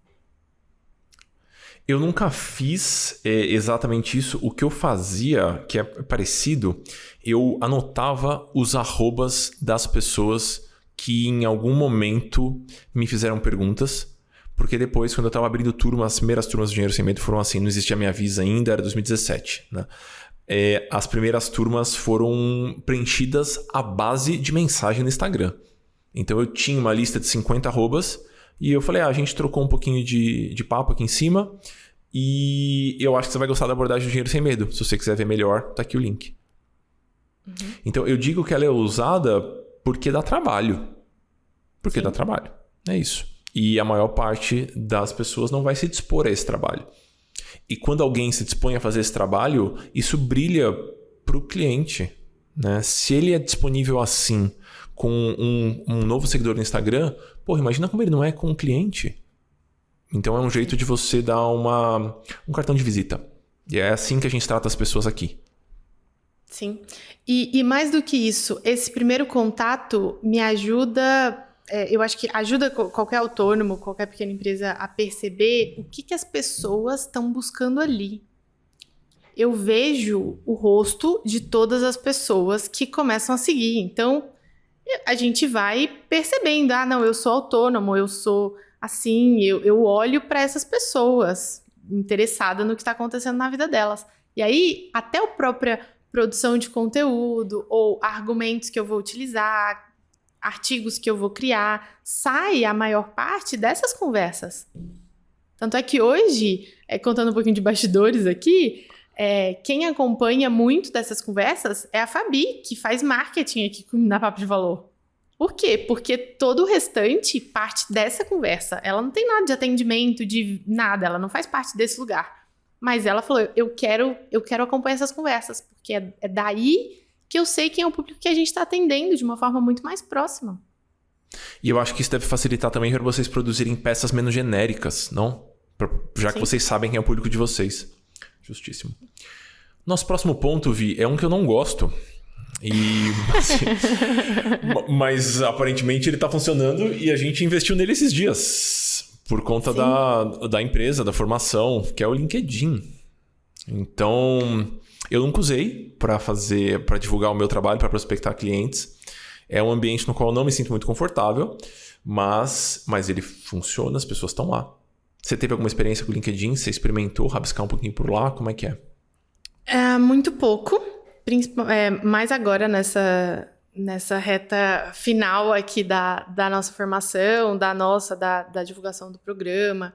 Eu nunca fiz exatamente isso. O que eu fazia, que é parecido, eu anotava os arrobas das pessoas que em algum momento me fizeram perguntas, porque depois, quando eu estava abrindo turmas, as primeiras turmas do Dinheiro Sem Medo foram assim, não existia Minha Visa ainda, era 2017, né? As primeiras turmas foram preenchidas à base de mensagem no Instagram. Então eu tinha uma lista de 50 arrobas e eu falei, a gente trocou um pouquinho de papo aqui em cima e eu acho que você vai gostar da abordagem do Dinheiro Sem Medo. Se você quiser ver melhor, tá aqui o link. Uhum. Então eu digo que ela é usada porque dá trabalho. Porque dá trabalho. É isso. E a maior parte das pessoas não vai se dispor a esse trabalho. E quando alguém se dispõe a fazer esse trabalho, isso brilha para o cliente, né? Se ele é disponível assim com um novo seguidor no Instagram, imagina como ele não é com um cliente. Então é um jeito de você dar um cartão de visita. E é assim que a gente trata as pessoas aqui. Sim. E mais do que isso, esse primeiro contato me ajuda, eu acho que ajuda qualquer autônomo, qualquer pequena empresa a perceber o que as pessoas estão buscando ali. Eu vejo o rosto de todas as pessoas que começam a seguir. Então, a gente vai percebendo, não, eu sou autônomo, eu sou assim, eu olho para essas pessoas interessadas no que está acontecendo na vida delas. E aí, até a própria produção de conteúdo ou argumentos que eu vou utilizar, artigos que eu vou criar, sai a maior parte dessas conversas. Tanto é que hoje, contando um pouquinho de bastidores aqui, quem acompanha muito dessas conversas é a Fabi, que faz marketing aqui na Papo de Valor. Por quê? Porque todo o restante parte dessa conversa. Ela não tem nada de atendimento, de nada. Ela não faz parte desse lugar. Mas ela falou, eu quero acompanhar essas conversas. Porque é daí que eu sei quem é o público que a gente está atendendo de uma forma muito mais próxima. E eu acho que isso deve facilitar também para vocês produzirem peças menos genéricas, não? Já que vocês sabem quem é o público de vocês. Justíssimo. Nosso próximo ponto, Vi, é um que eu não gosto. Assim, mas aparentemente ele tá funcionando e a gente investiu nele esses dias. Por conta da empresa, da formação, que é o LinkedIn. Então, eu nunca usei para divulgar o meu trabalho, para prospectar clientes. É um ambiente no qual eu não me sinto muito confortável, mas ele funciona, as pessoas estão lá. Você teve alguma experiência com o LinkedIn? Você experimentou rabiscar um pouquinho por lá? Como é que é? Muito pouco, mais agora nessa reta final aqui da nossa formação, da divulgação do programa.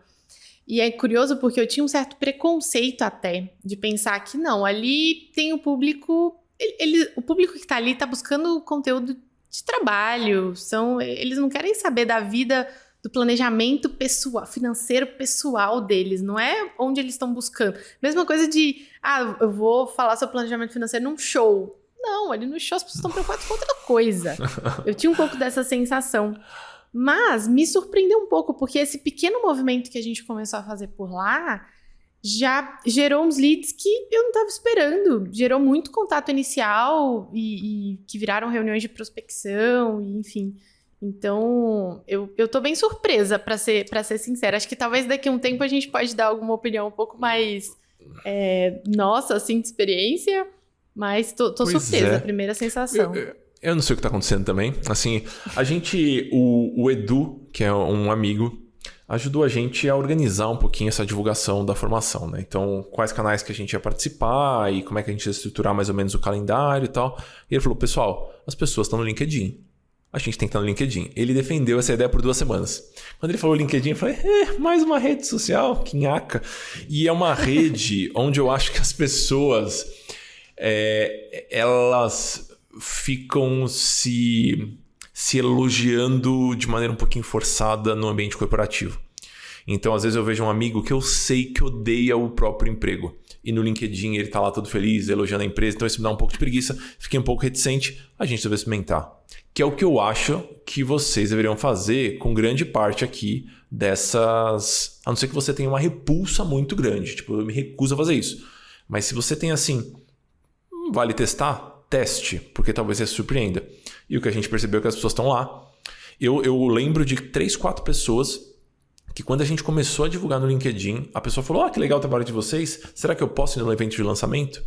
E é curioso porque eu tinha um certo preconceito até de pensar que não, ali tem o público, o público que está ali está buscando conteúdo de trabalho, eles não querem saber da vida, do planejamento pessoal, financeiro pessoal deles, não é onde eles estão buscando. Mesma coisa de, eu vou falar sobre planejamento financeiro num show. Não, ali no show as pessoas estão preocupadas com outra coisa. Eu tinha um pouco dessa sensação. Mas me surpreendeu um pouco, porque esse pequeno movimento que a gente começou a fazer por lá já gerou uns leads que eu não estava esperando. Gerou muito contato inicial e que viraram reuniões de prospecção, e enfim. Então, eu tô bem surpresa, para ser sincera. Acho que talvez daqui a um tempo a gente pode dar alguma opinião um pouco mais nossa, assim, de experiência. Mas tô surpresa, a primeira sensação. Eu não sei o que tá acontecendo também. Assim, o Edu, que é um amigo, ajudou a gente a organizar um pouquinho essa divulgação da formação, né? Então, quais canais que a gente ia participar e como é que a gente ia estruturar mais ou menos o calendário e tal. E ele falou, pessoal, as pessoas estão no LinkedIn. A gente tem que estar no LinkedIn. Ele defendeu essa ideia por 2 semanas. Quando ele falou LinkedIn, eu falei, mais uma rede social, que nhaca. E é uma rede onde eu acho que as pessoas, elas ficam se elogiando de maneira um pouquinho forçada no ambiente corporativo. Então, às vezes eu vejo um amigo que eu sei que odeia o próprio emprego. E no LinkedIn ele tá lá todo feliz, elogiando a empresa. Então isso me dá um pouco de preguiça. Fiquei um pouco reticente. A gente deve experimentar. Que é o que eu acho que vocês deveriam fazer com grande parte aqui dessas... A não ser que você tenha uma repulsa muito grande. Tipo, eu me recuso a fazer isso. Mas se você tem assim... Vale testar? Teste. Porque talvez você se surpreenda. E o que a gente percebeu é que as pessoas estão lá. Eu lembro de 3, 4 pessoas... que quando a gente começou a divulgar no LinkedIn, a pessoa falou, que legal o trabalho de vocês, será que eu posso ir no evento de lançamento?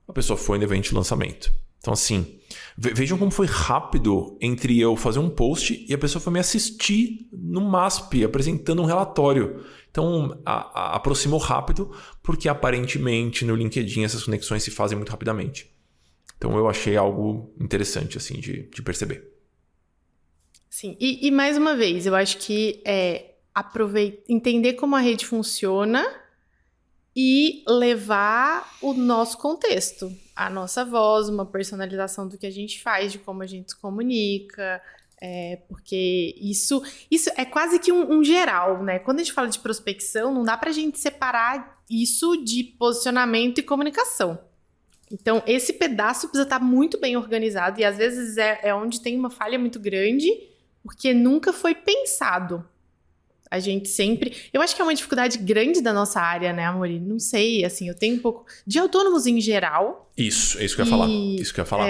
A pessoa foi no evento de lançamento. Então assim, vejam como foi rápido entre eu fazer um post e a pessoa foi me assistir no MASP, apresentando um relatório. Então aproximou rápido, porque aparentemente no LinkedIn essas conexões se fazem muito rapidamente. Então eu achei algo interessante assim de perceber. Sim, e mais uma vez, eu acho que entender como a rede funciona e levar o nosso contexto, a nossa voz, uma personalização do que a gente faz, de como a gente se comunica, porque isso é quase que um geral, né? Quando a gente fala de prospecção, não dá pra gente separar isso de posicionamento e comunicação. Então, esse pedaço precisa estar muito bem organizado e às vezes é onde tem uma falha muito grande, porque nunca foi pensado. A gente sempre... Eu acho que é uma dificuldade grande da nossa área, né, Amori? Não sei, assim, eu tenho um pouco... De autônomos em geral... Isso que eu ia falar. Isso que eu ia falar.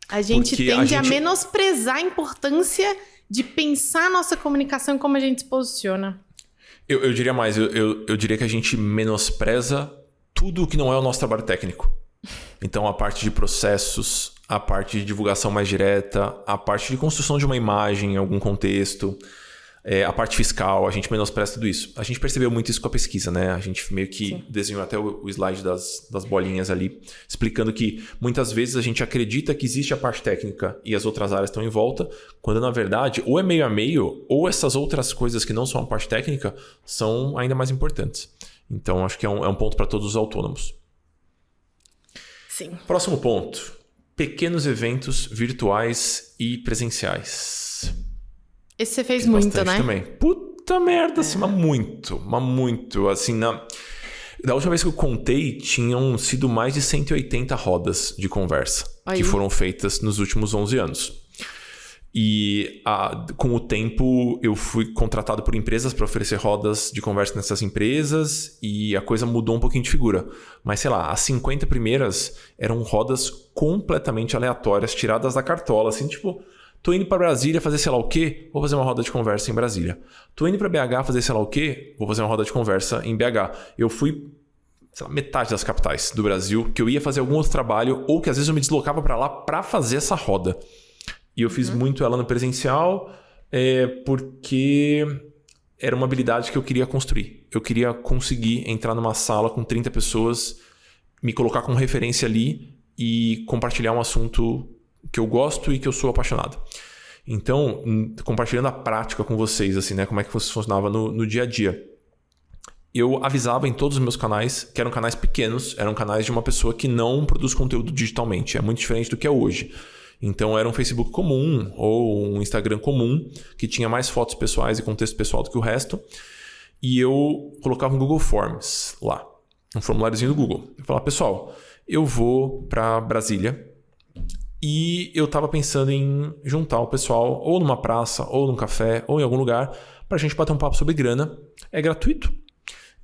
A gente tende a menosprezar a importância de pensar a nossa comunicação e como a gente se posiciona. Eu diria mais, eu diria que a gente menospreza tudo que não é o nosso trabalho técnico. Então, a parte de processos, a parte de divulgação mais direta, a parte de construção de uma imagem em algum contexto... a parte fiscal, a gente menospreza tudo isso. A gente percebeu muito isso com a pesquisa, né? A gente meio que desenhou até o slide das bolinhas ali, explicando que muitas vezes a gente acredita que existe a parte técnica e as outras áreas estão em volta, quando na verdade ou é meio a meio, ou essas outras coisas que não são a parte técnica são ainda mais importantes. Então acho que é um ponto para todos os autônomos. Sim. Próximo ponto. pequenos eventos virtuais e presenciais. Esse você fez Fiz muito, bastante né? também. Puta merda, assim, mas muito. Assim, da última vez que eu contei, tinham sido mais de 180 rodas de conversa que foram feitas nos últimos 11 anos. E com o tempo eu fui contratado por empresas para oferecer rodas de conversa nessas empresas e a coisa mudou um pouquinho de figura. Mas sei lá, as 50 primeiras eram rodas completamente aleatórias, tiradas da cartola, assim, tipo, tô indo para Brasília fazer sei lá o quê, vou fazer uma roda de conversa em Brasília. Tô indo para BH fazer sei lá o quê, vou fazer uma roda de conversa em BH. Eu fui, sei lá, metade das capitais do Brasil, que eu ia fazer algum outro trabalho ou que às vezes eu me deslocava para lá para fazer essa roda. E eu fiz muito ela no presencial porque era uma habilidade que eu queria construir. Eu queria conseguir entrar numa sala com 30 pessoas, me colocar como referência ali e compartilhar um assunto que eu gosto e que eu sou apaixonado. Então, compartilhando a prática com vocês, assim, né, como é que isso funcionava no dia a dia. Eu avisava em todos os meus canais, que eram canais pequenos, eram canais de uma pessoa que não produz conteúdo digitalmente. É muito diferente do que é hoje. Então era um Facebook comum ou um Instagram comum que tinha mais fotos pessoais e contexto pessoal do que o resto. E eu colocava um Google Forms lá, um formuláriozinho do Google. Eu falava, pessoal, eu vou para Brasília e eu estava pensando em juntar o pessoal ou numa praça, ou num café, ou em algum lugar para a gente bater um papo sobre grana. É gratuito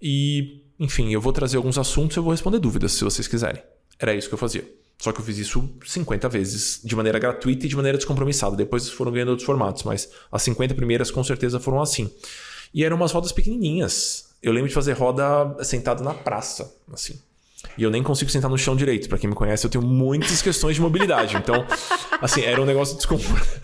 e, enfim, eu vou trazer alguns assuntos e eu vou responder dúvidas se vocês quiserem. Era isso que eu fazia. Só que eu fiz isso 50 vezes, de maneira gratuita e de maneira descompromissada. Depois foram ganhando outros formatos, mas as 50 primeiras com certeza foram assim. E eram umas rodas pequenininhas. Eu lembro de fazer roda sentado na praça, assim. E eu nem consigo sentar no chão direito. Pra quem me conhece, eu tenho muitas questões de mobilidade. Então, assim, era um negócio desconfortável.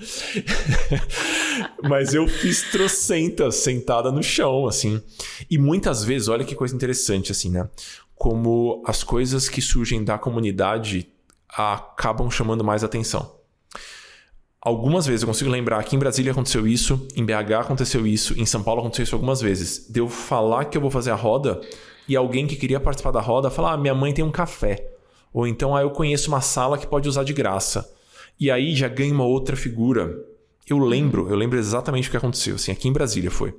Mas eu fiz trocentas sentada no chão, assim. E muitas vezes, olha que coisa interessante, assim, né? Como as coisas que surgem da comunidade acabam chamando mais atenção. Algumas vezes eu consigo lembrar, aqui em Brasília aconteceu isso, em BH aconteceu isso, em São Paulo aconteceu isso algumas vezes. De eu falar que eu vou fazer a roda e alguém que queria participar da roda falar, minha mãe tem um café. Ou então, eu conheço uma sala que pode usar de graça. E aí já ganha uma outra figura. Eu lembro exatamente o que aconteceu, assim, aqui em Brasília foi. Eu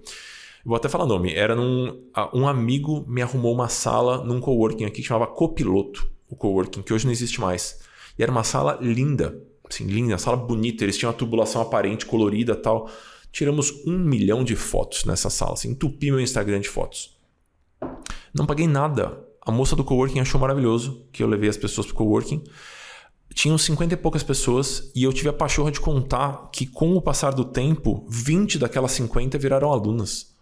vou até falar nome. Era um amigo me arrumou uma sala num coworking aqui que chamava Copiloto, o coworking, que hoje não existe mais. E era uma sala linda, assim, linda, uma sala bonita. Eles tinham uma tubulação aparente, colorida e tal. Tiramos 1 milhão de fotos nessa sala, assim, entupi meu Instagram de fotos. Não paguei nada. A moça do coworking achou maravilhoso que eu levei as pessoas pro coworking. Tinham 50 e poucas pessoas e eu tive a pachorra de contar que com o passar do tempo, 20 daquelas 50 viraram alunas.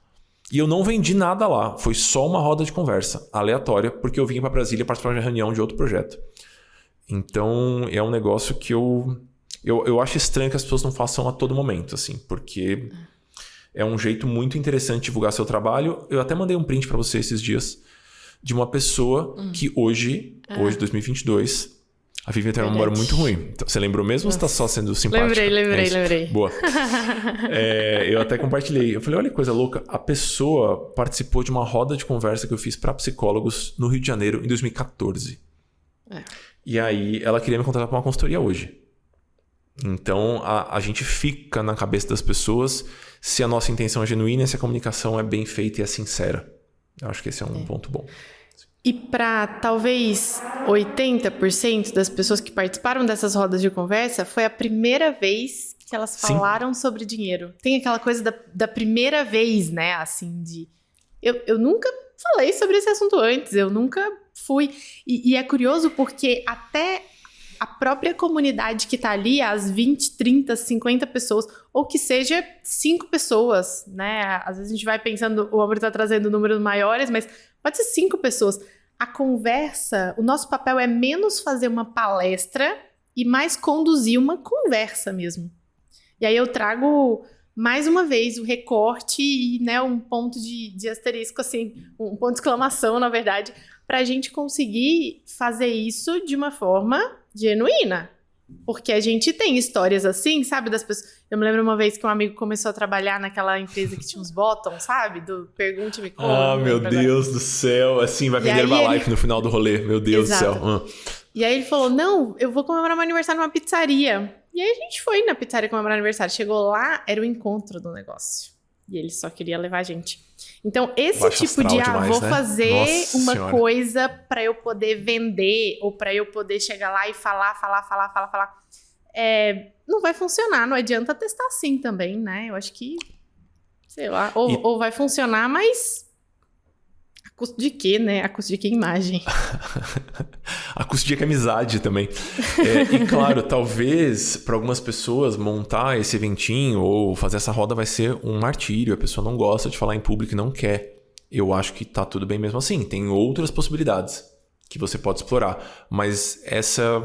E eu não vendi nada lá, foi só uma roda de conversa, aleatória, porque eu vim para Brasília participar de uma reunião de outro projeto. Então, é um negócio que eu acho estranho que as pessoas não façam a todo momento, assim, porque é um jeito muito interessante de divulgar seu trabalho. Eu até mandei um print para você esses dias de uma pessoa que hoje, 2022... A Vivian tem uma memória muito ruim. Então, você lembrou mesmo ou você está só sendo simpática? Lembrei. Boa. Eu até compartilhei. Eu falei, olha que coisa louca. A pessoa participou de uma roda de conversa que eu fiz para psicólogos no Rio de Janeiro em 2014. E aí ela queria me contratar para uma consultoria hoje. Então a gente fica na cabeça das pessoas se a nossa intenção é genuína, se a comunicação é bem feita e é sincera. Eu acho que esse é um ponto bom. E para talvez 80% das pessoas que participaram dessas rodas de conversa, foi a primeira vez que elas falaram sobre dinheiro. Tem aquela coisa da primeira vez, né? Assim, de... Eu nunca falei sobre esse assunto antes, eu nunca fui. E é curioso porque até a própria comunidade que tá ali, as 20, 30, 50 pessoas, ou que seja 5 pessoas, né? Às vezes a gente vai pensando, o Amor tá trazendo números maiores, mas pode ser 5 pessoas. A conversa, o nosso papel é menos fazer uma palestra e mais conduzir uma conversa mesmo. E aí eu trago, mais uma vez, o recorte e, né, um ponto de asterisco, assim, um ponto de exclamação, na verdade, para a gente conseguir fazer isso de uma forma genuína, Porque a gente tem histórias assim, sabe? Das pessoas. Eu me lembro uma vez que um amigo começou a trabalhar naquela empresa que tinha uns bottoms, sabe? Do Pergunte-me Como. Ah, meu Deus do céu. Assim, vai vender Herbalife no final do rolê. Meu Deus Exato. do céu. E aí ele falou, não, eu vou comemorar meu aniversário numa pizzaria. E aí a gente foi na pizzaria comemorar aniversário. Chegou lá, era o encontro do negócio. E ele só queria levar a gente. Então, esse Baixo tipo de, demais, vou né? fazer Nossa uma senhora. coisa pra eu poder vender, ou pra eu poder chegar lá e falar. Não vai funcionar, não adianta testar assim também, né? Eu acho que, sei lá, ou vai funcionar, mas a custo de quê, né? A custo de que imagem? A custo de que amizade também. E claro, talvez para algumas pessoas montar esse eventinho ou fazer essa roda vai ser um martírio. A pessoa não gosta de falar em público e não quer. Eu acho que tá tudo bem mesmo assim. Tem outras possibilidades que você pode explorar. Mas essa,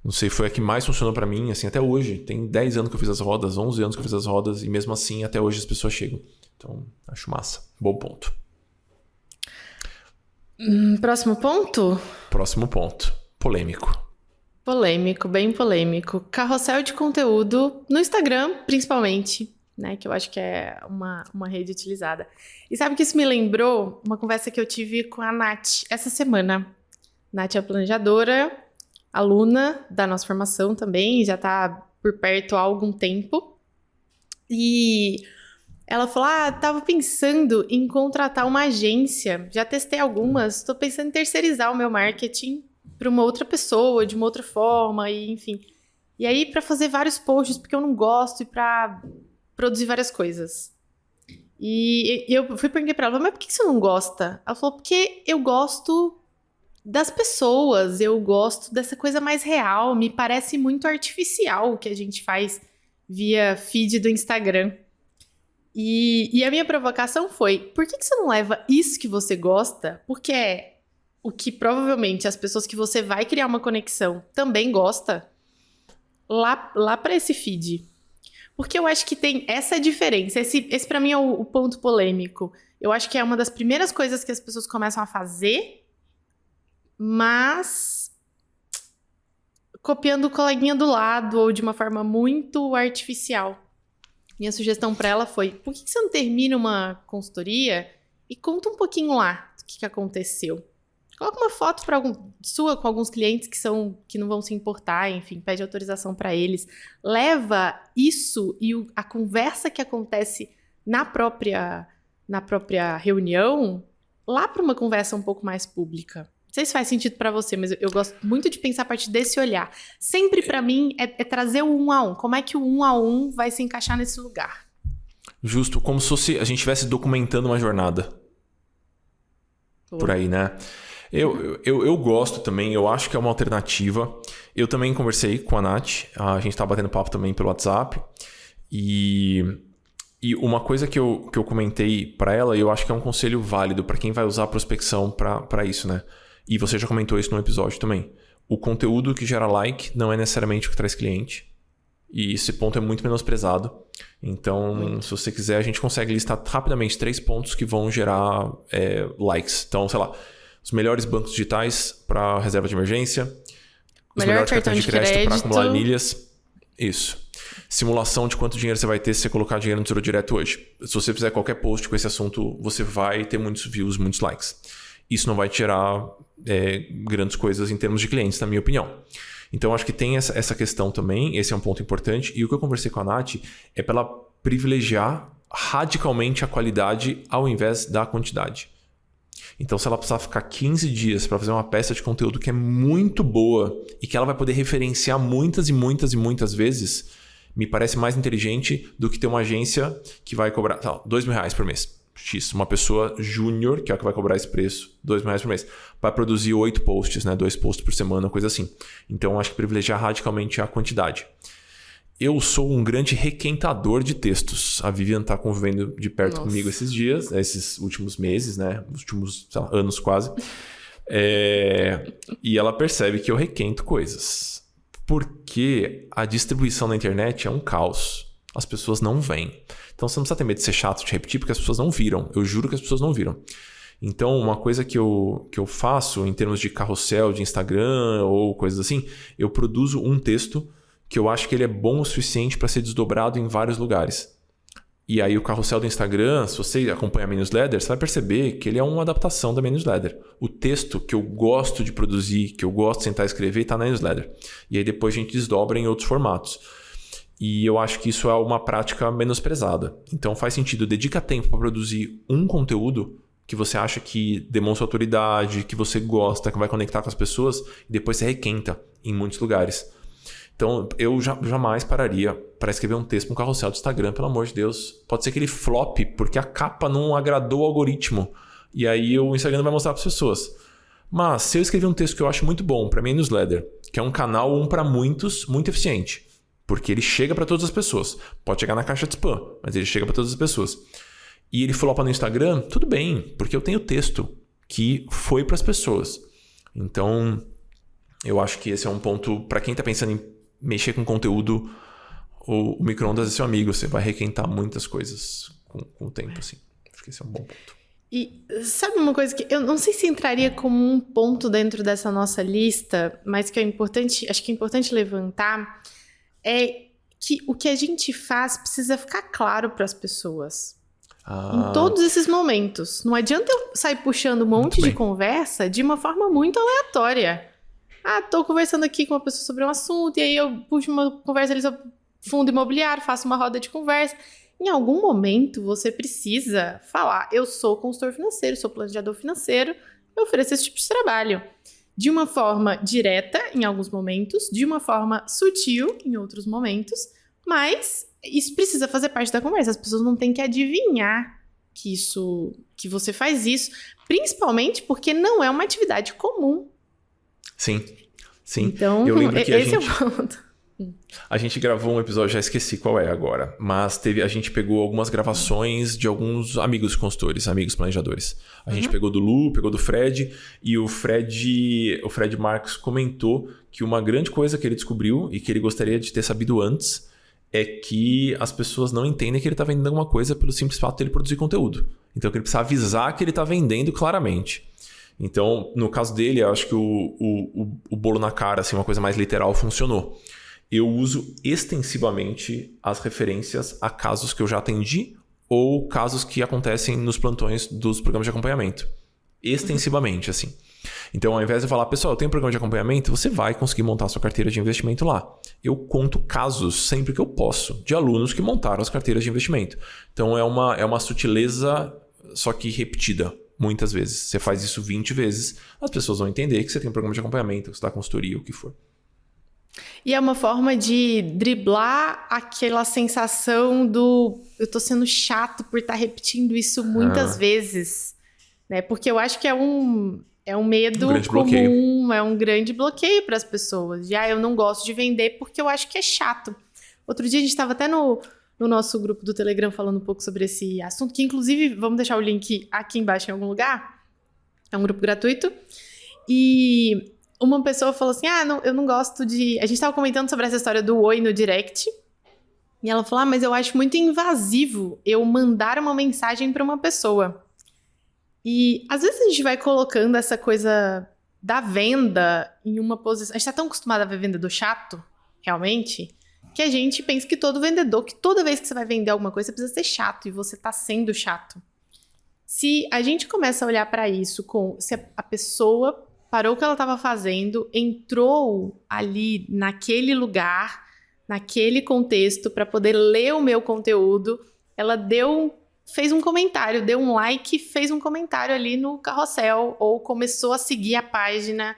não sei, foi a que mais funcionou para mim, assim, até hoje. Tem 10 anos que eu fiz as rodas, 11 anos que eu fiz as rodas e mesmo assim até hoje as pessoas chegam. Então, acho massa. Bom ponto. Próximo ponto? Próximo ponto. Polêmico. Polêmico, bem polêmico. Carrossel de conteúdo no Instagram, principalmente, né? Que eu acho que é uma rede utilizada. E sabe que isso me lembrou uma conversa que eu tive com a Nath essa semana. Nath é a planejadora, aluna da nossa formação também, já tá por perto há algum tempo. E ela falou, tava pensando em contratar uma agência. Já testei algumas, tô pensando em terceirizar o meu marketing para uma outra pessoa, de uma outra forma, e enfim. E aí, para fazer vários posts, porque eu não gosto, e para produzir várias coisas. E eu perguntei para ela, mas por que você não gosta? Ela falou, porque eu gosto das pessoas, eu gosto dessa coisa mais real, me parece muito artificial o que a gente faz via feed do Instagram. E a minha provocação foi, por que você não leva isso que você gosta? Porque é o que provavelmente as pessoas que você vai criar uma conexão também gosta lá para esse feed. Porque eu acho que tem essa diferença. Esse para mim é o ponto polêmico. Eu acho que é uma das primeiras coisas que as pessoas começam a fazer, mas copiando o coleguinha do lado ou de uma forma muito artificial. Minha sugestão para ela foi, por que você não termina uma consultoria e conta um pouquinho lá do que aconteceu? Coloca uma foto sua com alguns clientes que não vão se importar, enfim, pede autorização para eles. Leva isso e a conversa que acontece na própria reunião lá para uma conversa um pouco mais pública. Não sei se faz sentido para você, mas eu gosto muito de pensar a partir desse olhar. Sempre para mim é trazer o 1 a 1. Como é que o 1 a 1 vai se encaixar nesse lugar? Justo, como se a gente estivesse documentando uma jornada. Por aí, né? Eu gosto também, eu acho que é uma alternativa. Eu também conversei com a Nath, a gente tá batendo papo também pelo WhatsApp. E uma coisa que eu comentei para ela, e eu acho que é um conselho válido para quem vai usar a prospecção para isso, né? E você já comentou isso no episódio também. O conteúdo que gera like não é necessariamente o que traz cliente. E esse ponto é muito menosprezado. Então, se você quiser, a gente consegue listar rapidamente 3 pontos que vão gerar likes. Então, sei lá, os melhores bancos digitais para reserva de emergência. Os melhores cartões de crédito para acumular milhas. Isso. Simulação de quanto dinheiro você vai ter se você colocar dinheiro no Tesouro Direto hoje. Se você fizer qualquer post com esse assunto, você vai ter muitos views, muitos likes. Isso não vai te gerar grandes coisas em termos de clientes, na minha opinião. Então, acho que tem essa questão também. Esse é um ponto importante. E o que eu conversei com a Nath é para ela privilegiar radicalmente a qualidade ao invés da quantidade. Então, se ela precisar ficar 15 dias para fazer uma peça de conteúdo que é muito boa e que ela vai poder referenciar muitas e muitas e muitas vezes, me parece mais inteligente do que ter uma agência que vai cobrar R$2.000 por mês. X. Uma pessoa júnior, que é a que vai cobrar esse preço, R$2.000 por mês, vai produzir 8 posts, né? 2 posts por semana, coisa assim. Então, acho que privilegiar radicalmente a quantidade. Eu sou um grande requentador de textos. A Vivian está convivendo de perto comigo esses dias, esses últimos meses, né? Os últimos anos quase. E ela percebe que eu requento coisas. Porque a distribuição na internet é um caos. As pessoas não veem. Então você não precisa ter medo de ser chato, de repetir, porque as pessoas não viram. Eu juro que as pessoas não viram. Então, uma coisa que eu faço em termos de carrossel, de Instagram ou coisas assim, eu produzo um texto que eu acho que ele é bom o suficiente para ser desdobrado em vários lugares. E aí o carrossel do Instagram, se você acompanha a minha newsletter, você vai perceber que ele é uma adaptação da minha newsletter. O texto que eu gosto de produzir, que eu gosto de sentar e escrever, está na newsletter. E aí depois a gente desdobra em outros formatos. E eu acho que isso é uma prática menosprezada. Então faz sentido, dedica tempo para produzir um conteúdo que você acha que demonstra autoridade, que você gosta, que vai conectar com as pessoas, e depois você requenta em muitos lugares. Então, eu jamais pararia para escrever um texto para um carrossel do Instagram, pelo amor de Deus. Pode ser que ele flop, porque a capa não agradou o algoritmo. E aí o Instagram não vai mostrar para as pessoas. Mas se eu escrever um texto que eu acho muito bom para minha newsletter, que é um canal para muitos, muito eficiente, porque ele chega para todas as pessoas. Pode chegar na caixa de spam, mas ele chega para todas as pessoas. E ele flopa no Instagram, tudo bem, porque eu tenho texto que foi para as pessoas. Então, eu acho que esse é um ponto para quem está pensando em mexer com conteúdo. O micro-ondas é seu amigo, você vai requentar muitas coisas com o tempo, assim. Acho que esse é um bom ponto. E sabe uma coisa que eu não sei se entraria como um ponto dentro dessa nossa lista, mas que é importante, acho que é importante levantar, é que o que a gente faz precisa ficar claro para as pessoas. Em todos esses momentos. Não adianta eu sair puxando um monte de conversa de uma forma muito aleatória. Tô conversando aqui com uma pessoa sobre um assunto, e aí eu puxo uma conversa ali sobre fundo imobiliário, faço uma roda de conversa. Em algum momento, você precisa falar, eu sou consultor financeiro, sou planejador financeiro, eu ofereço esse tipo de trabalho. De uma forma direta, em alguns momentos, de uma forma sutil, em outros momentos, mas isso precisa fazer parte da conversa. As pessoas não têm que adivinhar que você faz isso, principalmente porque não é uma atividade comum. Sim, sim. Então, eu lembro que esse é o ponto. A gente gravou um episódio, já esqueci qual é agora, mas a gente pegou algumas gravações de alguns amigos consultores, amigos planejadores. A gente pegou do Lu, pegou do Fred, e o Fred Marques comentou que uma grande coisa que ele descobriu e que ele gostaria de ter sabido antes é que as pessoas não entendem que ele está vendendo alguma coisa pelo simples fato de ele produzir conteúdo. Então, que ele precisa avisar que ele está vendendo claramente. Então, no caso dele, eu acho que o bolo na cara, assim, uma coisa mais literal, funcionou. Eu uso extensivamente as referências a casos que eu já atendi ou casos que acontecem nos plantões dos programas de acompanhamento. Extensivamente, assim. Então, ao invés de falar, pessoal, eu tenho um programa de acompanhamento, você vai conseguir montar a sua carteira de investimento lá. Eu conto casos sempre que eu posso de alunos que montaram as carteiras de investimento. Então, é uma sutileza, só que repetida. Muitas vezes. Você faz isso 20 vezes, as pessoas vão entender que você tem um programa de acompanhamento, que você dá consultoria, o que for. E é uma forma de driblar aquela sensação do eu tô sendo chato por estar repetindo isso muitas vezes, né? Porque eu acho que é um medo comum, é um grande bloqueio para as pessoas. De, eu não gosto de vender porque eu acho que é chato. Outro dia a gente estava até no nosso grupo do Telegram falando um pouco sobre esse assunto, que inclusive, vamos deixar o link aqui embaixo em algum lugar. É um grupo gratuito. E uma pessoa falou assim, eu não gosto de... A gente estava comentando sobre essa história do oi no direct. E ela falou, mas eu acho muito invasivo eu mandar uma mensagem para uma pessoa. E às vezes a gente vai colocando essa coisa da venda em uma posição... A gente está tão acostumado a ver vendedor chato, realmente, que a gente pensa que todo vendedor, que toda vez que você vai vender alguma coisa, você precisa ser chato, e você está sendo chato. Se a gente começa a olhar para isso, se a pessoa parou o que ela estava fazendo, entrou ali naquele lugar, naquele contexto, para poder ler o meu conteúdo, ela fez um comentário, deu um like, fez um comentário ali no carrossel, ou começou a seguir a página,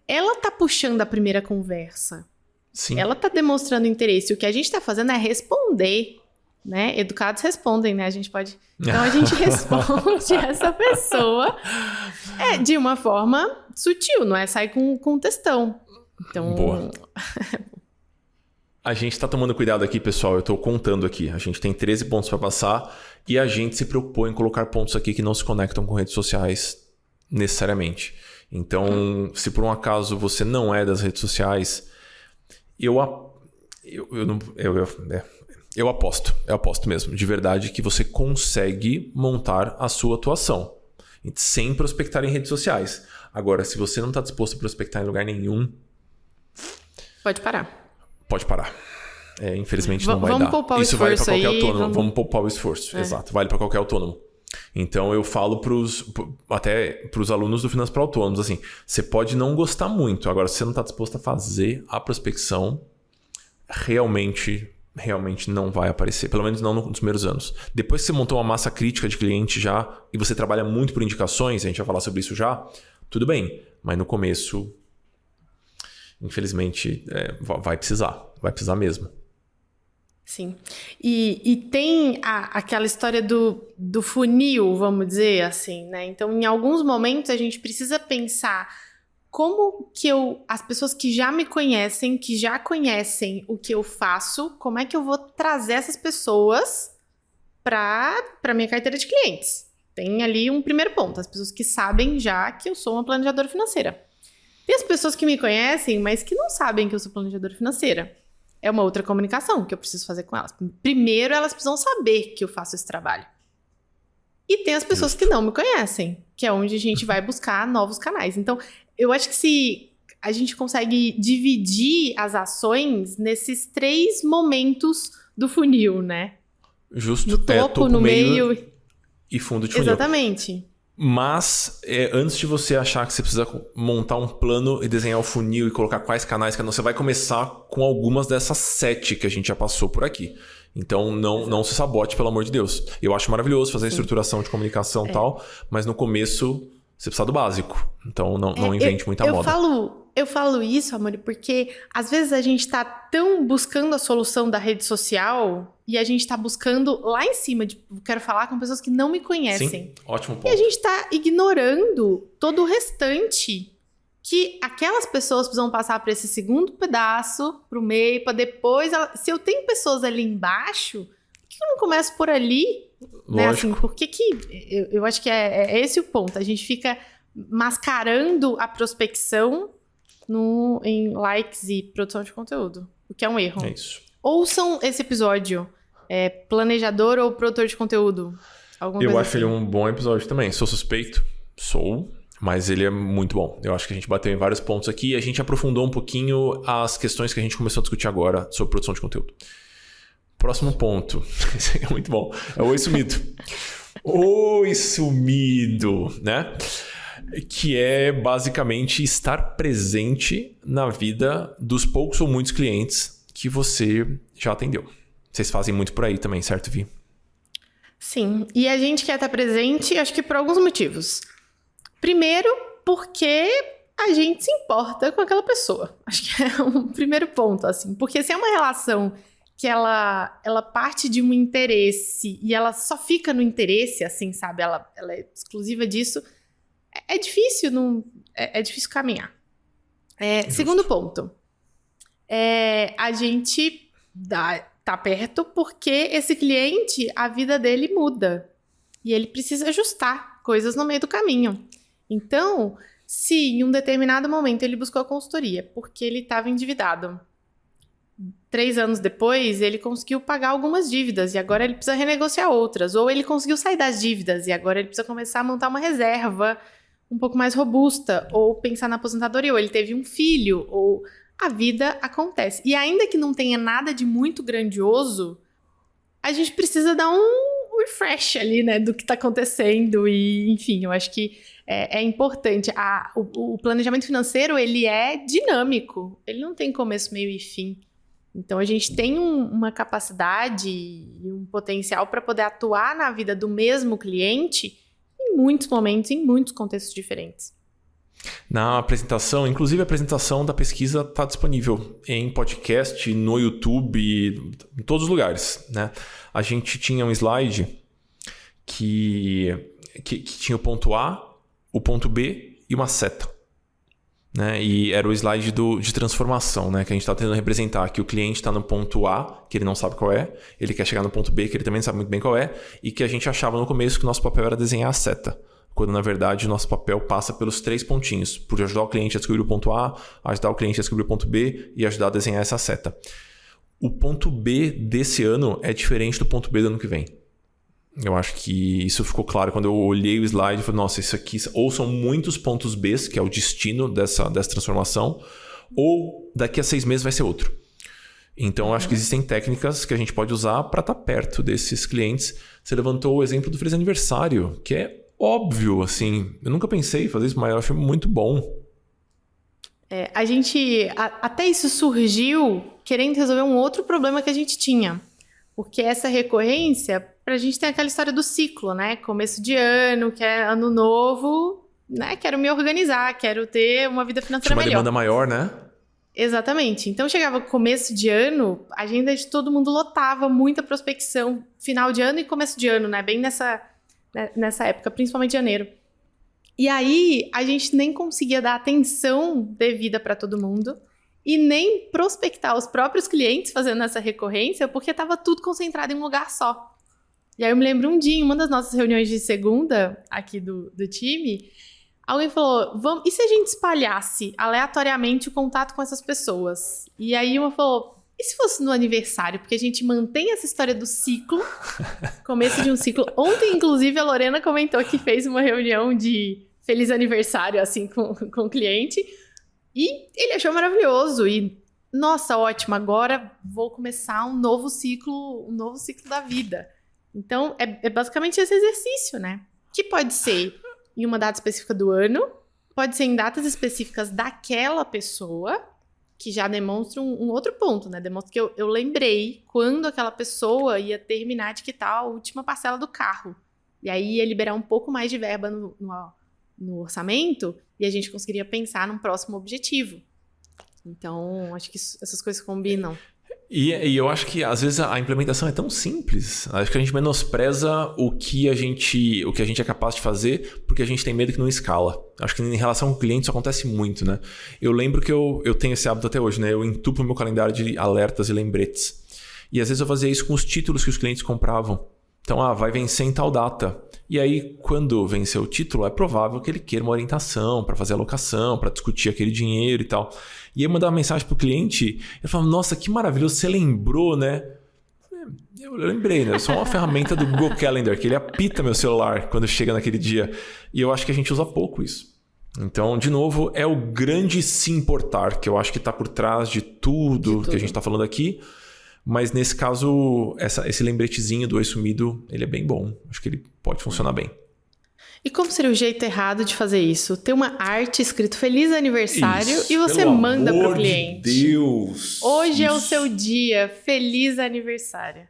ela tá puxando a primeira conversa. Sim. Ela tá demonstrando interesse. O que a gente tá fazendo é responder, né? Educados respondem, né? A gente pode... Então, a gente responde essa pessoa de uma forma sutil, não é sair com textão. Então... Boa. A gente tá tomando cuidado aqui, pessoal. Eu tô contando aqui. A gente tem 13 pontos para passar e a gente se preocupou em colocar pontos aqui que não se conectam com redes sociais necessariamente. Então, se por um acaso você não é das redes sociais... Eu aposto mesmo, de verdade, que você consegue montar a sua atuação. sem prospectar em redes sociais. Agora, se você não está disposto a prospectar em lugar nenhum... Pode parar. Pode parar. Infelizmente não vai dar. Vamos poupar o Isso vale para qualquer aí, autônomo. Vamos poupar o esforço. Exato. Vale para qualquer autônomo. Então eu falo até para os alunos do Finanças para Autônomos, assim, você pode não gostar muito. Agora, se você não está disposto a fazer a prospecção, realmente não vai aparecer. Pelo menos não nos primeiros anos. Depois que você montou uma massa crítica de cliente já, e você trabalha muito por indicações, a gente vai falar sobre isso já, tudo bem. Mas no começo, infelizmente, vai precisar mesmo. Sim. E tem aquela história do funil, vamos dizer assim, né? Então, em alguns momentos, a gente precisa pensar como que as pessoas que já me conhecem, que já conhecem o que eu faço, como é que eu vou trazer essas pessoas para minha carteira de clientes? Tem ali um primeiro ponto, as pessoas que sabem já que eu sou uma planejadora financeira. Tem as pessoas que me conhecem, mas que não sabem que eu sou planejadora financeira. É uma outra comunicação que eu preciso fazer com elas. Primeiro, elas precisam saber que eu faço esse trabalho. E tem as pessoas que não me conhecem, que é onde a gente vai buscar novos canais. Então, eu acho que se a gente consegue dividir as ações nesses 3 momentos do funil, né? Justo. No topo, no meio e fundo de funil. Exatamente. Mas, antes de você achar que você precisa montar um plano e desenhar o funil e colocar quais canais, você vai começar com algumas dessas 7 que a gente já passou por aqui. Então, não se sabote, pelo amor de Deus. Eu acho maravilhoso fazer a estruturação de comunicação e tal, mas no começo você precisa do básico. Então, não invente muita moda. Eu falo isso, amor, porque às vezes a gente tá tão buscando a solução da rede social e a gente tá buscando lá em cima, quero falar com pessoas que não me conhecem. Sim, ótimo ponto. E a gente tá ignorando todo o restante que aquelas pessoas precisam passar para esse segundo pedaço, pro meio, para depois... Se eu tenho pessoas ali embaixo, por que eu não começo por ali? Né? Assim, por que eu acho que é esse o ponto. A gente fica mascarando a prospecção em likes e produção de conteúdo, o que é um erro. É isso. Ouçam esse episódio, planejador ou produtor de conteúdo. Eu acho ele um bom episódio também. Sou suspeito, mas ele é muito bom. Eu acho que a gente bateu em vários pontos aqui e a gente aprofundou um pouquinho as questões que a gente começou a discutir agora sobre produção de conteúdo. Próximo ponto. Esse é muito bom. É o Oi Sumido. Oi Sumido, né? Que é basicamente estar presente na vida dos poucos ou muitos clientes que você já atendeu. Vocês fazem muito por aí também, certo, Vi? Sim, e a gente quer estar presente, acho que por alguns motivos. Primeiro, porque a gente se importa com aquela pessoa. Acho que é um primeiro ponto, assim. Porque se é uma relação que ela parte de um interesse e ela só fica no interesse, assim, sabe? Ela é exclusiva disso. É difícil, é difícil caminhar. Segundo ponto. A gente tá perto porque esse cliente, a vida dele muda. E ele precisa ajustar coisas no meio do caminho. Então, se em um determinado momento ele buscou a consultoria porque ele estava endividado, 3 anos depois ele conseguiu pagar algumas dívidas e agora ele precisa renegociar outras. Ou ele conseguiu sair das dívidas e agora ele precisa começar a montar uma reserva um pouco mais robusta, ou pensar na aposentadoria, ou ele teve um filho, ou a vida acontece. E ainda que não tenha nada de muito grandioso, a gente precisa dar um refresh ali, né, do que está acontecendo e, enfim, eu acho que é importante. O planejamento financeiro, ele é dinâmico, ele não tem começo, meio e fim. Então, a gente tem uma capacidade e um potencial para poder atuar na vida do mesmo cliente em muitos momentos, em muitos contextos diferentes. Na apresentação, inclusive a apresentação da pesquisa está disponível em podcast, no YouTube, em todos os lugares, né? A gente tinha um slide que tinha o ponto A, o ponto B e uma seta, né? E era o slide de transformação, né? Que a gente está tentando representar que o cliente está no ponto A, que ele não sabe qual é, ele quer chegar no ponto B, que ele também não sabe muito bem qual é, e que a gente achava no começo que o nosso papel era desenhar a seta, quando na verdade o nosso papel passa pelos 3 pontinhos, por ajudar o cliente a descobrir o ponto A, ajudar o cliente a descobrir o ponto B e ajudar a desenhar essa seta. O ponto B desse ano é diferente do ponto B do ano que vem. Eu acho que isso ficou claro quando eu olhei o slide e falei, nossa, isso aqui ou são muitos pontos B, que é o destino dessa transformação, ou daqui a 6 meses vai ser outro. Então, eu acho que existem técnicas que a gente pode usar para estar perto desses clientes. Você levantou o exemplo do Feliz Aniversário, que é óbvio, assim. Eu nunca pensei em fazer isso, mas eu acho muito bom. A gente... Até isso surgiu querendo resolver um outro problema que a gente tinha. Porque essa recorrência, pra gente tem aquela história do ciclo, né? Começo de ano, que é ano novo, né? Quero me organizar, quero ter uma vida financeira melhor. Tinha uma demanda maior, né? Exatamente. Então, chegava começo de ano, a agenda de todo mundo lotava, muita prospecção, final de ano e começo de ano, né? Bem nessa época, principalmente janeiro. E aí, a gente nem conseguia dar atenção devida para todo mundo e nem prospectar os próprios clientes fazendo essa recorrência, porque estava tudo concentrado em um lugar só. E aí, eu me lembro um dia, em uma das nossas reuniões de segunda, aqui do time, alguém falou, e se a gente espalhasse aleatoriamente o contato com essas pessoas? E aí uma falou, e se fosse no aniversário? Porque a gente mantém essa história do ciclo, começo de um ciclo. Ontem, inclusive, a Lorena comentou que fez uma reunião de feliz aniversário, assim, com o cliente. E ele achou maravilhoso. E, nossa, ótimo, agora vou começar um novo ciclo da vida. Então, é basicamente esse exercício, né? Que pode ser em uma data específica do ano, pode ser em datas específicas daquela pessoa, que já demonstra um outro ponto, né? Demonstra que eu lembrei quando aquela pessoa ia terminar de quitar a última parcela do carro. E aí ia liberar um pouco mais de verba no orçamento e a gente conseguiria pensar num próximo objetivo. Então, acho que essas coisas combinam. E eu acho que às vezes a implementação é tão simples. Acho que a gente menospreza o que a gente é capaz de fazer porque a gente tem medo que não escala. Acho que em relação ao cliente isso acontece muito, né? Eu lembro que eu tenho esse hábito até hoje, né? Eu entupo o meu calendário de alertas e lembretes. E às vezes eu fazia isso com os títulos que os clientes compravam. Então, vai vencer em tal data. E aí, quando vencer o título, é provável que ele queira uma orientação para fazer alocação, para discutir aquele dinheiro e tal. E aí, eu mandava uma mensagem pro cliente, ele falava, nossa, que maravilhoso, você lembrou, né? Eu lembrei, né? Eu sou uma ferramenta do Google Calendar, que ele apita meu celular quando chega naquele dia. E eu acho que a gente usa pouco isso. Então, de novo, é o grande se importar, que eu acho que está por trás de tudo que a gente está falando aqui. Mas nesse caso, esse lembretezinho do Oi Sumido, ele é bem bom. Acho que ele pode funcionar bem. E como seria o jeito errado de fazer isso? Ter uma arte escrito Feliz Aniversário isso, e você manda pro cliente. Deus! Hoje é o seu dia. Feliz aniversário.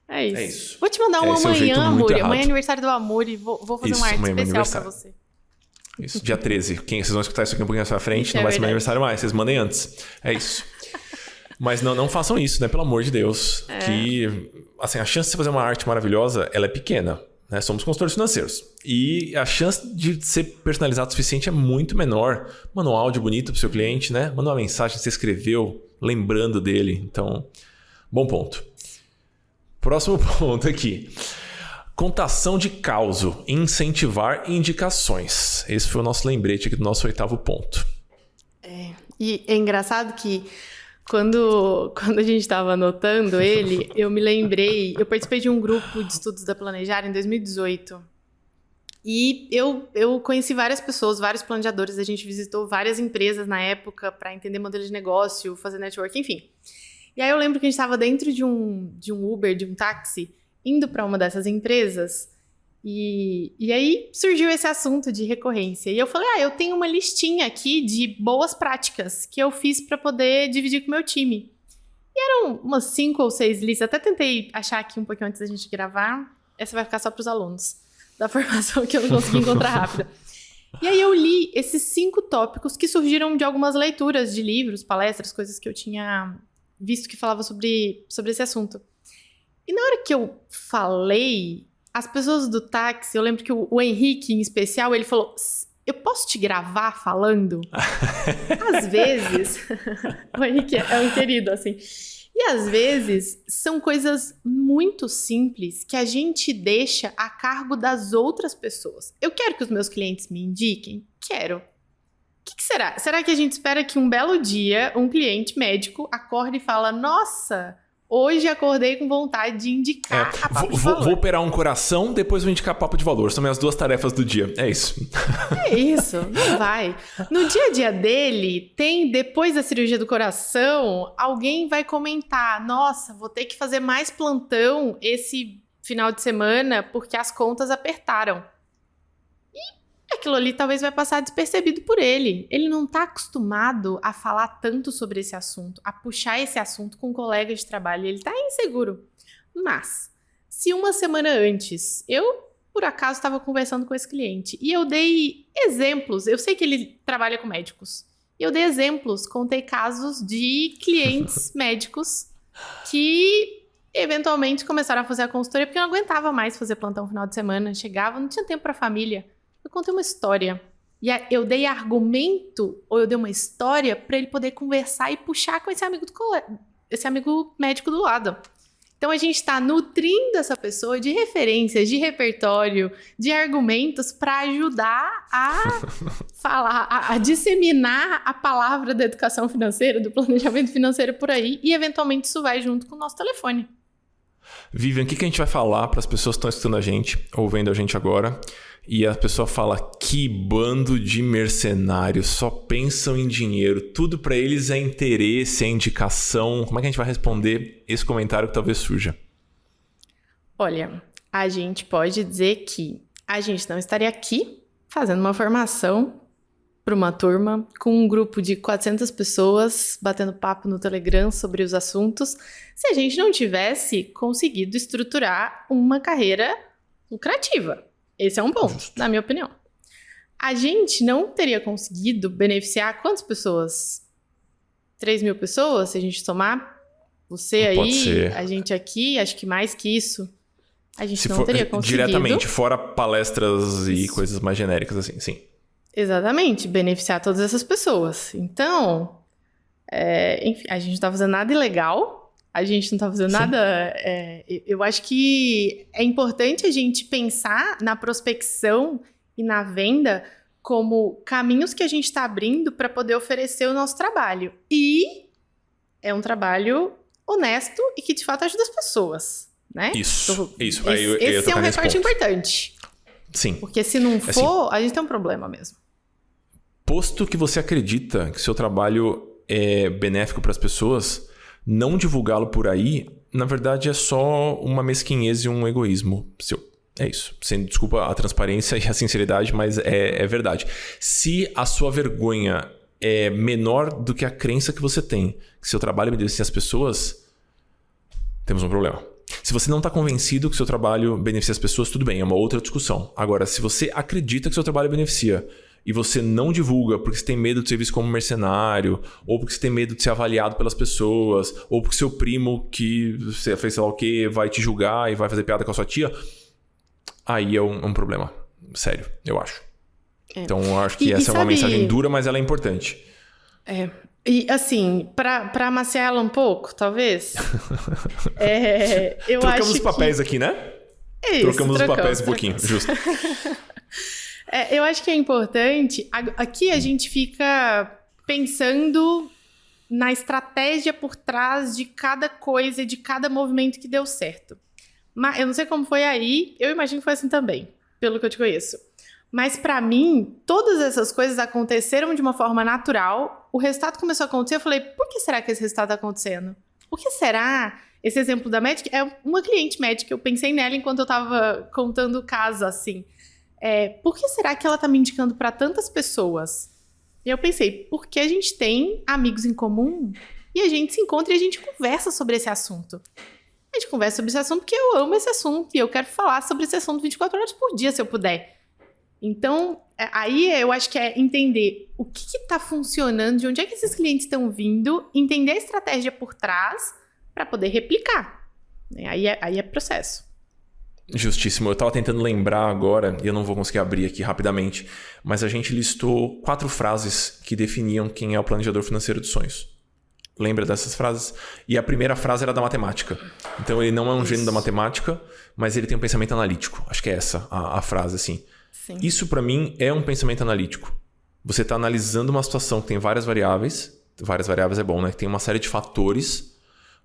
É isso. É isso. Vou te mandar uma amanhã, Amor. Amanhã é aniversário do Amor e vou fazer uma arte especial pra você. Isso, dia 13. Vocês vão escutar isso aqui um pouquinho mais pra frente, não vai ser meu aniversário mais. Vocês mandem antes. É isso. Mas não façam isso, né? Pelo amor de Deus. Que, assim, a chance de você fazer uma arte maravilhosa, ela é pequena. Né? Somos consultores financeiros. E a chance de ser personalizado o suficiente é muito menor. Manda um áudio bonito pro seu cliente, né? Manda uma mensagem que você escreveu, lembrando dele. Então, bom ponto. Próximo ponto aqui. Contação de causo. Incentivar indicações. Esse foi o nosso lembrete aqui do nosso 8º ponto. E é engraçado que Quando a gente estava anotando ele, eu me lembrei... Eu participei de um grupo de estudos da Planejar em 2018. E eu conheci várias pessoas, vários planejadores. A gente visitou várias empresas na época para entender modelo de negócio, fazer network, enfim. E aí eu lembro que a gente estava dentro de um Uber, de um táxi, indo para uma dessas empresas. E aí surgiu esse assunto de recorrência. E eu falei, eu tenho uma listinha aqui de boas práticas que eu fiz para poder dividir com o meu time. E eram umas 5 ou 6 listas. Até tentei achar aqui um pouquinho antes da gente gravar. Essa vai ficar só para os alunos da formação que eu não consegui encontrar rápido. E aí eu li esses 5 tópicos que surgiram de algumas leituras de livros, palestras, coisas que eu tinha visto que falava sobre esse assunto. E na hora que eu falei... As pessoas do táxi, eu lembro que o Henrique, em especial, ele falou, eu posso te gravar falando? Às vezes, o Henrique é um querido, assim. E às vezes, são coisas muito simples que a gente deixa a cargo das outras pessoas. Eu quero que os meus clientes me indiquem? Quero. O que será? Será que a gente espera que um belo dia, um cliente médico acorde e fala, nossa... Hoje acordei com vontade de indicar a Papo de Valor. Vou operar um coração, depois vou indicar Papo de Valor. São minhas 2 tarefas do dia. É isso. É isso, não vai. No dia a dia dele, depois da cirurgia do coração, alguém vai comentar: nossa, vou ter que fazer mais plantão esse final de semana porque as contas apertaram. E aquilo ali talvez vai passar despercebido por ele. Ele não está acostumado a falar tanto sobre esse assunto, a puxar esse assunto com um colega de trabalho. Ele está inseguro. Mas, se uma semana antes, eu, por acaso, estava conversando com esse cliente e eu dei exemplos, eu sei que ele trabalha com médicos, e eu dei exemplos, contei casos de clientes médicos que eventualmente começaram a fazer a consultoria porque eu não aguentava mais fazer plantão no final de semana, chegava, não tinha tempo para a família. Eu contei uma história e eu dei argumento ou eu dei uma história para ele poder conversar e puxar com esse amigo médico do lado. Então a gente está nutrindo essa pessoa de referências, de repertório, de argumentos para ajudar a falar, a disseminar a palavra da educação financeira, do planejamento financeiro por aí, e eventualmente isso vai junto com o nosso telefone. Vivian, o que a gente vai falar para as pessoas que estão escutando a gente, ou vendo a gente agora, e a pessoa fala: que bando de mercenários, só pensam em dinheiro, tudo para eles é interesse, é indicação. Como é que a gente vai responder esse comentário que talvez surja? Olha, a gente pode dizer que a gente não estaria aqui fazendo uma formação para uma turma com um grupo de 400 pessoas batendo papo no Telegram sobre os assuntos se a gente não tivesse conseguido estruturar uma carreira lucrativa. Esse é um ponto, na minha opinião. A gente não teria conseguido beneficiar quantas pessoas? 3.000 pessoas, se a gente somar? Você aí, a gente aqui, acho que mais que isso. A gente não teria conseguido. Diretamente, fora palestras e coisas mais genéricas assim, sim. Exatamente, beneficiar todas essas pessoas. Então, enfim, a gente não tá fazendo nada ilegal. A gente não tá fazendo nada... eu acho que é importante a gente pensar na prospecção e na venda como caminhos que a gente está abrindo para poder oferecer o nosso trabalho. E é um trabalho honesto e que, de fato, ajuda as pessoas, né? Isso. Esse é um recorte importante. Sim. Porque se não for, a gente tem um problema mesmo. Posto que você acredita que seu trabalho é benéfico para as pessoas, não divulgá-lo por aí, na verdade, é só uma mesquinhez e um egoísmo seu. É isso. Sem desculpa a transparência e a sinceridade, mas é verdade. Se a sua vergonha é menor do que a crença que você tem, que seu trabalho beneficia as pessoas, temos um problema. Se você não está convencido que seu trabalho beneficia as pessoas, tudo bem, é uma outra discussão. Agora, se você acredita que seu trabalho beneficia e você não divulga porque você tem medo de ser visto como mercenário, ou porque você tem medo de ser avaliado pelas pessoas, ou porque seu primo que você fez sei lá o que vai te julgar e vai fazer piada com a sua tia, aí é um problema. Sério, eu acho. Então, eu acho que essa é uma mensagem dura, mas ela é importante. E assim, pra amaciar ela um pouco, talvez, eu Trocamos acho os papéis aqui, né? É isso, Trocamos os papéis um pouquinho, justo. Eu acho que é importante. Aqui a gente fica pensando na estratégia por trás de cada coisa, de cada movimento que deu certo. Mas eu não sei como foi aí, eu imagino que foi assim também, pelo que eu te conheço. Mas pra mim, todas essas coisas aconteceram de uma forma natural. O resultado começou a acontecer, eu falei, por que será que esse resultado tá acontecendo? Por que será? Esse exemplo da médica é uma cliente médica, eu pensei nela enquanto eu tava contando o caso, assim. Por que será que ela tá me indicando pra tantas pessoas? E eu pensei, porque a gente tem amigos em comum e a gente se encontra e a gente conversa sobre esse assunto. A gente conversa sobre esse assunto porque eu amo esse assunto e eu quero falar sobre esse assunto 24 horas por dia, se eu puder. Então, aí eu acho que é entender o que está funcionando, de onde é que esses clientes estão vindo, entender a estratégia por trás para poder replicar. Aí é processo. Justíssimo. Eu estava tentando lembrar agora, e eu não vou conseguir abrir aqui rapidamente, mas a gente listou 4 frases que definiam quem é o planejador financeiro de sonhos. Lembra dessas frases? E a primeira frase era da matemática. Então, ele não é um gênio da matemática, mas ele tem um pensamento analítico. Acho que é essa a frase, assim. Sim. Isso, para mim, é um pensamento analítico. Você está analisando uma situação que tem várias variáveis. Várias variáveis é bom, né? Que tem uma série de fatores.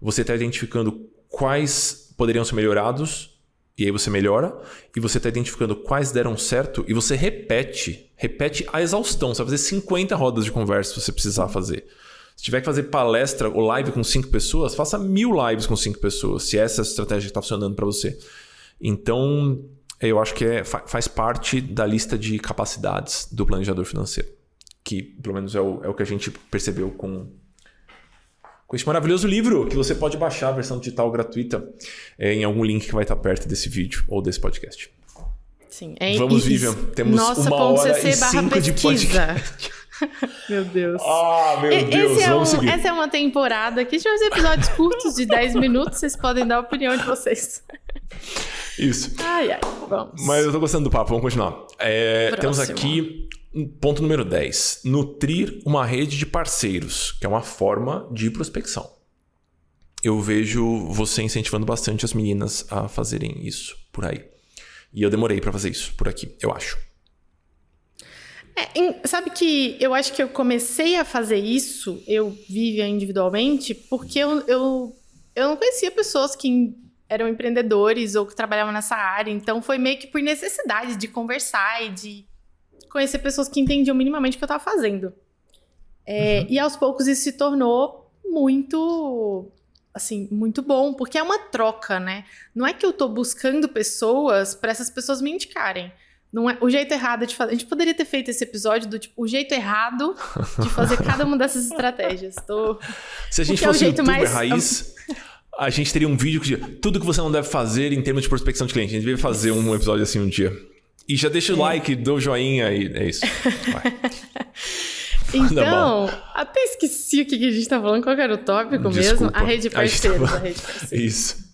você está identificando quais poderiam ser melhorados, e aí você melhora, e você está identificando quais deram certo, e você repete a exaustão. Você vai fazer 50 rodas de conversa se você precisar fazer. Se tiver que fazer palestra ou live com 5 pessoas, faça 1000 lives com 5 pessoas, se essa é a estratégia que está funcionando para você. Então, eu acho que faz parte da lista de capacidades do planejador financeiro, que pelo menos é o que a gente percebeu com esse maravilhoso livro, que você pode baixar a versão digital gratuita em algum link que vai estar perto desse vídeo ou desse podcast. Sim. Vamos, Vivian. Temos 1h05 de podcast. Meu Deus. Meu Deus. Vamos seguir. Essa é uma temporada que a gente vai fazer episódios curtos de 10 minutos. Vocês podem dar a opinião de vocês. Isso. Ai, vamos. Mas eu tô gostando do papo, vamos continuar. Temos aqui ponto número 10. Nutrir uma rede de parceiros, que é uma forma de prospecção. Eu vejo você incentivando bastante as meninas a fazerem isso por aí. E eu demorei pra fazer isso por aqui, eu acho. Sabe que eu acho que eu comecei a fazer isso, eu vivia individualmente, porque eu não conhecia pessoas que eram empreendedores ou que trabalhavam nessa área. Então foi meio que por necessidade de conversar e de conhecer pessoas que entendiam minimamente o que eu estava fazendo. E aos poucos isso se tornou muito, assim, muito bom, porque é uma troca, né? Não é que eu estou buscando pessoas para essas pessoas me indicarem. Não é o jeito errado de fazer. A gente poderia ter feito esse episódio do tipo, o jeito errado de fazer cada uma dessas estratégias. Se a gente fosse youtuber raiz, a gente teria um vídeo que dizia tudo que você não deve fazer em termos de prospecção de cliente. A gente deveria fazer um episódio assim um dia. E já deixa o like, dá o joinha e é isso. Então, até esqueci o que a gente tá falando, qual era o tópico mesmo? A rede de parceiros. Isso.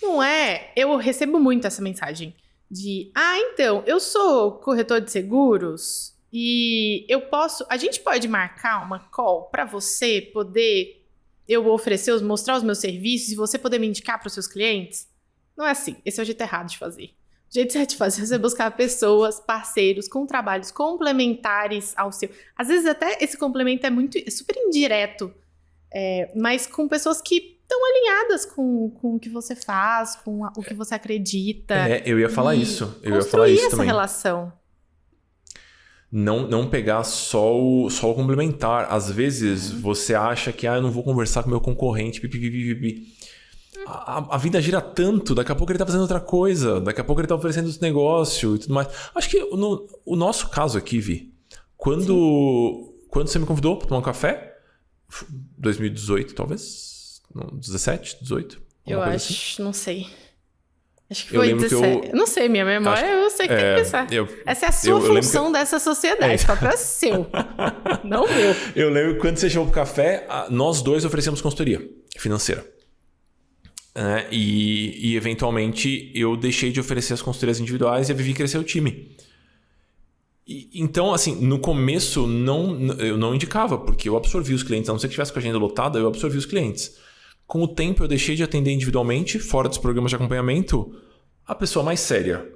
Não é? Eu recebo muito essa mensagem de, então, eu sou corretor de seguros e a gente pode marcar uma call para você poder, eu oferecer, mostrar os meus serviços e você poder me indicar para os seus clientes? Não é assim, esse é o jeito errado de fazer. O jeito certo de fazer é você buscar pessoas, parceiros com trabalhos complementares ao seu. Às vezes até esse complemento é super indireto, mas com pessoas que estão alinhadas com o que você faz, com o que você acredita. Eu ia falar isso. Eu ia falar isso também. Essa relação. Não pegar só o complementar. Às vezes você acha que eu não vou conversar com meu concorrente. A vida gira tanto, daqui a pouco ele tá fazendo outra coisa, daqui a pouco ele tá oferecendo outro negócio e tudo mais. Acho que o nosso caso aqui, Vi, quando você me convidou para tomar um café, 2018 talvez, 17, 18? Eu acho, assim. Não sei. Acho que foi 17. Não sei, minha memória, eu sei que tem que pensar. Essa é a sua função dessa sociedade, esse papel é seu, não meu. Eu lembro que quando você chamou pro café, nós dois oferecemos consultoria financeira. E eventualmente eu deixei de oferecer as consultorias individuais e a Vivi cresceu o time. Então, assim, no começo eu não indicava, porque eu absorvi os clientes. A não ser que tivesse com a agenda lotada, eu absorvi os clientes. Com o tempo eu deixei de atender individualmente, fora dos programas de acompanhamento. A pessoa mais séria,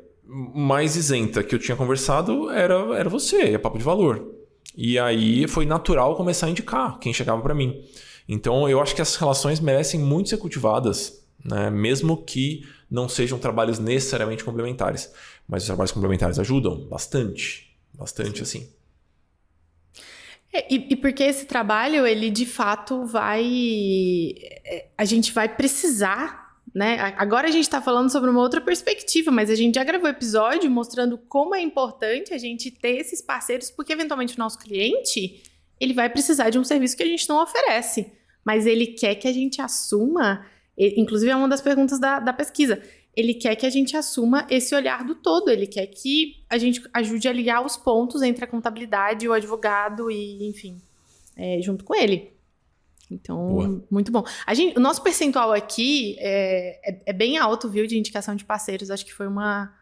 mais isenta que eu tinha conversado era você, é papo de valor. E aí foi natural começar a indicar quem chegava para mim. Então eu acho que essas relações merecem muito ser cultivadas, né? Mesmo que não sejam trabalhos necessariamente complementares. Mas os trabalhos complementares ajudam bastante. Bastante, assim. E porque esse trabalho, ele de fato a gente vai precisar, né? Agora a gente está falando sobre uma outra perspectiva, mas a gente já gravou episódio mostrando como é importante a gente ter esses parceiros, porque eventualmente o nosso cliente, ele vai precisar de um serviço que a gente não oferece, mas ele quer que a gente assuma, inclusive é uma das perguntas da pesquisa, ele quer que a gente assuma esse olhar do todo, ele quer que a gente ajude a ligar os pontos entre a contabilidade e o advogado e, enfim, junto com ele. Então, boa. Muito bom. O nosso percentual aqui é bem alto, viu, de indicação de parceiros. Acho que foi uma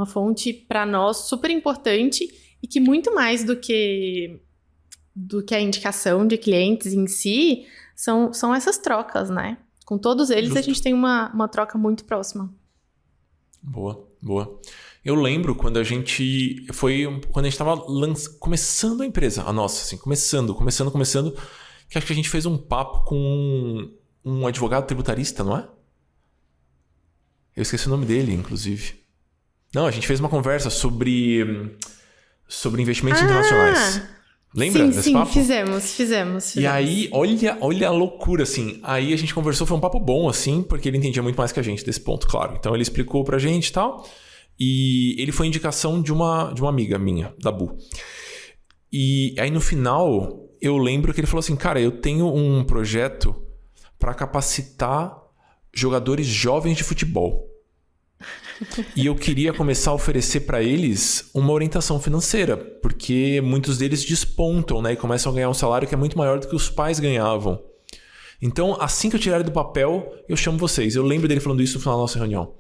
fonte para nós super importante e que muito mais do que a indicação de clientes em si são essas trocas, né? Com todos eles, justo. A gente tem uma troca muito próxima. Boa. Eu lembro quando a gente estava começando a empresa, a nossa, assim, começando. que acho que a gente fez um papo com um advogado tributarista, não é? Eu esqueci o nome dele, inclusive. Não, a gente fez uma conversa sobre investimentos internacionais. Lembra desse papo? Fizemos. E aí, olha a loucura, assim. Aí a gente conversou, foi um papo bom, assim, porque ele entendia muito mais que a gente desse ponto, claro. Então ele explicou pra gente e tal. E ele foi indicação de uma amiga minha, da Bu. E aí no final, eu lembro que ele falou assim, cara, eu tenho um projeto pra capacitar jogadores jovens de futebol. E eu queria começar a oferecer para eles uma orientação financeira, porque muitos deles despontam, né, e começam a ganhar um salário que é muito maior do que os pais ganhavam. Então, assim que eu tirar ele do papel, eu chamo vocês. Eu lembro dele falando isso no final da nossa reunião.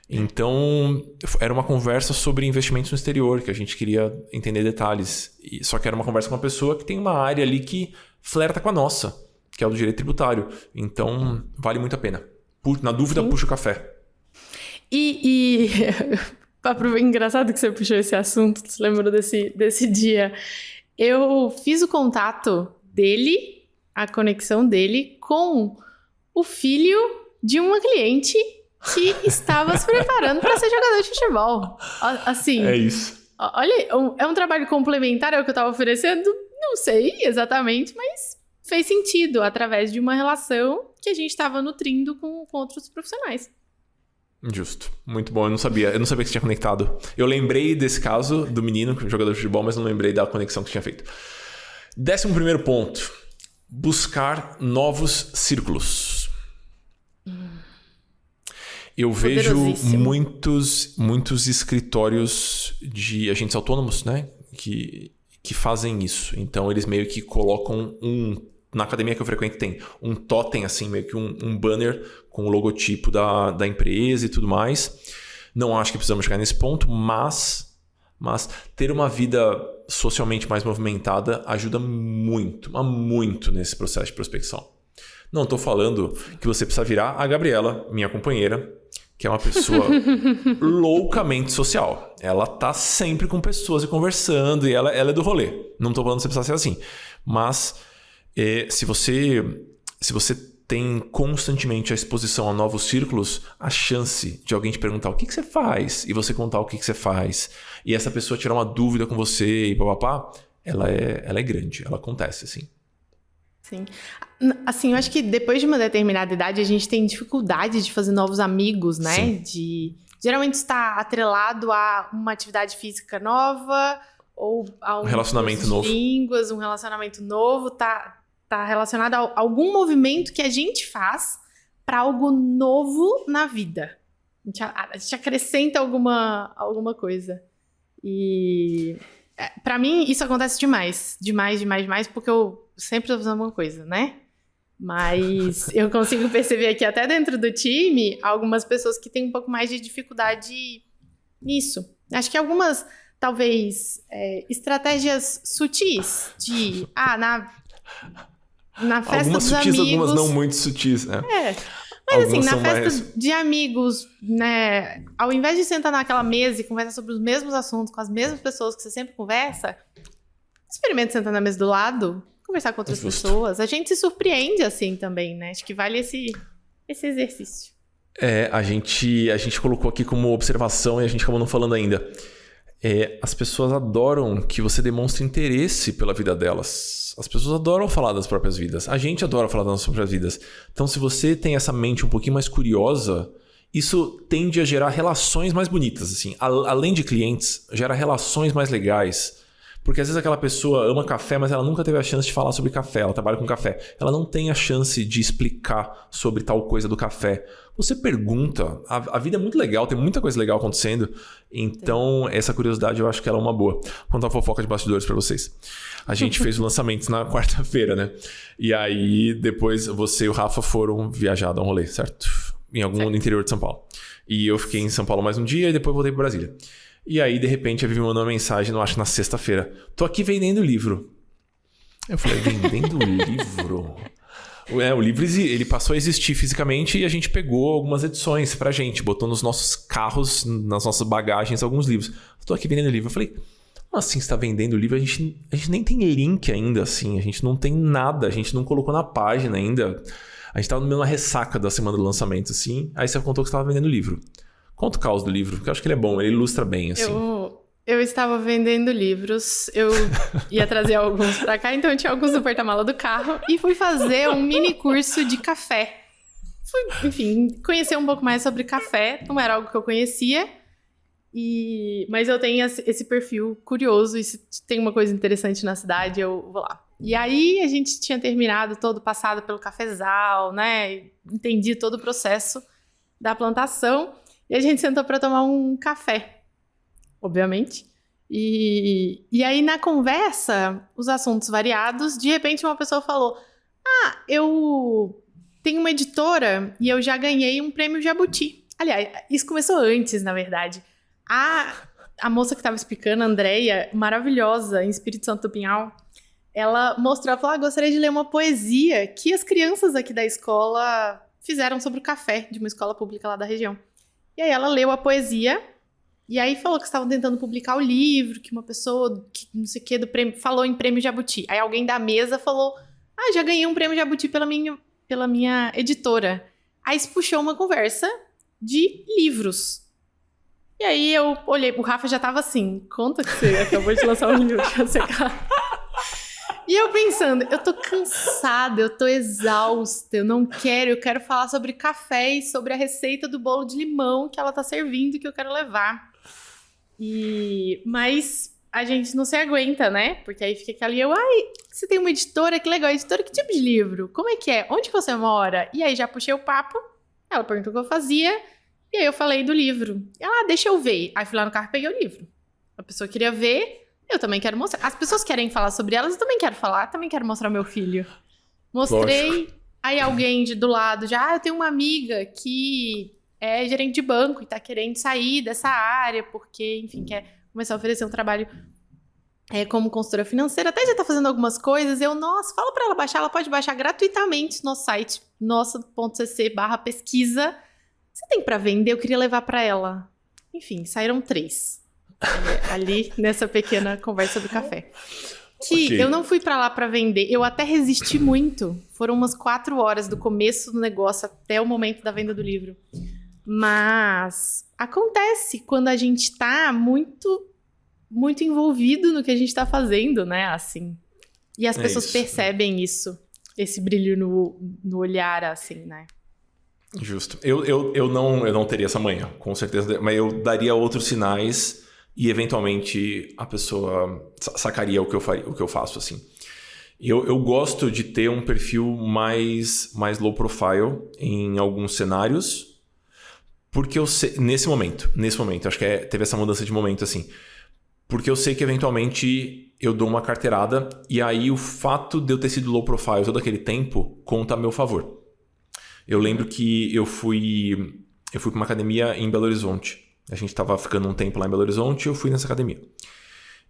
Então, era uma conversa sobre investimentos no exterior, que a gente queria entender detalhes. Só que era uma conversa com uma pessoa que tem uma área ali que flerta com a nossa, que é o do direito tributário. Então, vale muito a pena. Na dúvida, puxa o café. E engraçado que você puxou esse assunto, você lembrou desse dia. Eu fiz o contato dele, a conexão dele, com o filho de uma cliente que estava se preparando para ser jogador de futebol. Assim, é isso. Olha, é um trabalho complementar ao que eu estava oferecendo? Não sei exatamente, mas fez sentido através de uma relação que a gente estava nutrindo com outros profissionais. Justo. Muito bom. Eu não sabia que você tinha conectado. Eu lembrei desse caso do menino, jogador de futebol, mas não lembrei da conexão que tinha feito. 11º ponto. Buscar novos círculos. Eu vejo muitos escritórios de agentes autônomos, né? Que fazem isso. Então, eles meio que colocam na academia que eu frequento tem um totem, assim, meio que um banner com o logotipo da empresa e tudo mais. Não acho que precisamos chegar nesse ponto, mas ter uma vida socialmente mais movimentada ajuda muito, mas muito nesse processo de prospecção. Não estou falando que você precisa virar a Gabriela, minha companheira, que é uma pessoa loucamente social. Ela tá sempre com pessoas e conversando, e ela é do rolê. Não estou falando que você precisa ser assim, mas se você tem constantemente a exposição a novos círculos, a chance de alguém te perguntar o que você faz e você contar o que você faz e essa pessoa tirar uma dúvida com você e papapá, ela é grande, ela acontece, assim. Sim. Assim, eu acho que depois de uma determinada idade a gente tem dificuldade de fazer novos amigos, né? Sim. Geralmente está atrelado a uma atividade física nova ou a um relacionamento novo. Línguas, um relacionamento novo, tá relacionado a algum movimento que a gente faz para algo novo na vida. A gente acrescenta alguma coisa. E para mim isso acontece demais, porque eu sempre estou fazendo alguma coisa, né? Mas eu consigo perceber aqui até dentro do time algumas pessoas que têm um pouco mais de dificuldade nisso. Acho que algumas, talvez, estratégias sutis de na festa algumas dos sutis, amigos... algumas não muito sutis, né? Mas algumas assim, na festa de amigos, né, ao invés de sentar naquela mesa e conversar sobre os mesmos assuntos com as mesmas pessoas que você sempre conversa, experimenta sentar na mesa do lado, conversar com outras pessoas. A gente se surpreende assim também, né? Acho que vale esse exercício. A gente colocou aqui como observação e a gente acabou não falando ainda. As pessoas adoram que você demonstre interesse pela vida delas. As pessoas adoram falar das próprias vidas. A gente adora falar das nossas próprias vidas. Então, se você tem essa mente um pouquinho mais curiosa, isso tende a gerar relações mais bonitas. Assim. Além de clientes, gera relações mais legais. Porque às vezes aquela pessoa ama café, mas ela nunca teve a chance de falar sobre café. Ela trabalha com café. Ela não tem a chance de explicar sobre tal coisa do café. Você pergunta. A vida é muito legal, tem muita coisa legal acontecendo. Então, essa curiosidade eu acho que ela é uma boa. Vou contar uma fofoca de bastidores pra vocês. A gente fez o lançamento na quarta-feira, né? E aí, depois, você e o Rafa foram viajar, dar um rolê, certo? No interior de São Paulo. E eu fiquei em São Paulo mais um dia e depois voltei pra Brasília. E aí, de repente, a Vivi mandou uma mensagem, acho que na sexta-feira. Tô aqui vendendo livro. Eu falei, vendendo livro? O livro ele passou a existir fisicamente e a gente pegou algumas edições pra gente. Botou nos nossos carros, nas nossas bagagens, alguns livros. Tô aqui vendendo livro. Eu falei, como assim você tá vendendo livro? A gente nem tem link ainda, assim. A gente não tem nada. A gente não colocou na página ainda. A gente tava no meio da ressaca da semana do lançamento, assim. Aí você contou que você tava vendendo livro. Conta o caos do livro, porque eu acho que ele é bom. Ele ilustra bem, assim. Eu estava vendendo livros. Eu ia trazer alguns pra cá. Então eu tinha alguns no porta-mala do carro. E fui fazer um mini curso de café. Fui, enfim, conhecer um pouco mais sobre café. Não era algo que eu conhecia. Mas eu tenho esse perfil curioso, e se tem uma coisa interessante na cidade, eu vou lá. E aí a gente tinha terminado todo, passado pelo cafezal, né? Entendi todo o processo da plantação. E a gente sentou para tomar um café, obviamente. E aí na conversa, os assuntos variados, de repente uma pessoa falou: eu tenho uma editora e eu já ganhei um prêmio Jabuti. Aliás, isso começou antes, na verdade. A moça que estava explicando, a Andréia, maravilhosa, em Espírito Santo do Pinhal, ela mostrou, ela falou: gostaria de ler uma poesia que as crianças aqui da escola fizeram sobre o café, de uma escola pública lá da região. E aí ela leu a poesia, e aí falou que estavam tentando publicar o livro, que uma pessoa, que não sei o que, do prêmio, falou em prêmio Jabuti. Aí alguém da mesa falou: já ganhei um prêmio Jabuti pela minha editora. Aí isso puxou uma conversa de livros. E aí eu olhei, o Rafa já tava assim: conta que você acabou de lançar um livro. E eu pensando, eu tô cansada, eu tô exausta, eu quero falar sobre café e sobre a receita do bolo de limão que ela tá servindo e que eu quero levar. Mas a gente não se aguenta, né? Porque aí fica ali, você tem uma editora, que legal, editora, que tipo de livro? Como é que é? Onde você mora? E aí já puxei o papo, ela perguntou o que eu fazia, e aí eu falei do livro. Ela, deixa eu ver. Aí fui lá no carro e peguei o livro. A pessoa queria ver, eu também quero mostrar. As pessoas querem falar sobre elas, eu também quero falar, também quero mostrar ao meu filho. Mostrei, lógico. Aí alguém do lado já, eu tenho uma amiga que é gerente de banco e tá querendo sair dessa área, porque, enfim, quer começar a oferecer um trabalho como consultora financeira, até já tá fazendo algumas coisas. Nossa, fala pra ela baixar, ela pode baixar gratuitamente no site nossa.cc/pesquisa. Você tem pra vender? Eu queria levar pra ela. Enfim, saíram 3. Ali, nessa pequena conversa do café. Okay. Eu não fui pra lá pra vender. Eu até resisti muito. Foram umas 4 horas do começo do negócio até o momento da venda do livro. Mas acontece quando a gente tá muito, muito envolvido no que a gente tá fazendo, né? Assim. E as pessoas percebem isso. Esse brilho no olhar, assim, né? Justo. Eu não teria essa manha, com certeza. Mas eu daria outros sinais e, eventualmente, a pessoa sacaria o que eu faço, assim. Eu gosto de ter um perfil mais low profile em alguns cenários, porque eu sei... Nesse momento, acho que teve essa mudança de momento, assim. Porque eu sei que, eventualmente, eu dou uma carteirada e aí o fato de eu ter sido low profile todo aquele tempo conta a meu favor. Eu lembro que eu fui para uma academia em Belo Horizonte. A gente estava ficando um tempo lá em Belo Horizonte e eu fui nessa academia.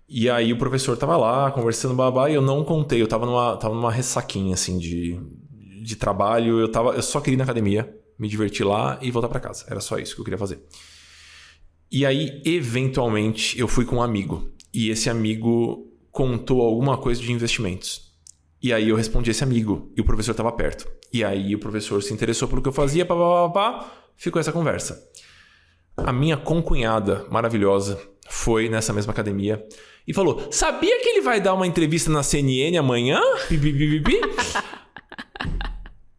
E aí o professor estava lá, conversando, babá, e eu não contei. Eu estava numa ressaquinha, assim, de trabalho. Eu só queria ir na academia, me divertir lá e voltar para casa. Era só isso que eu queria fazer. E aí, eventualmente, eu fui com um amigo. E esse amigo contou alguma coisa de investimentos. E aí eu respondi esse amigo. E o professor estava perto. E aí o professor se interessou pelo que eu fazia. Ficou essa conversa. A minha concunhada maravilhosa foi nessa mesma academia e falou: sabia que ele vai dar uma entrevista na CNN amanhã?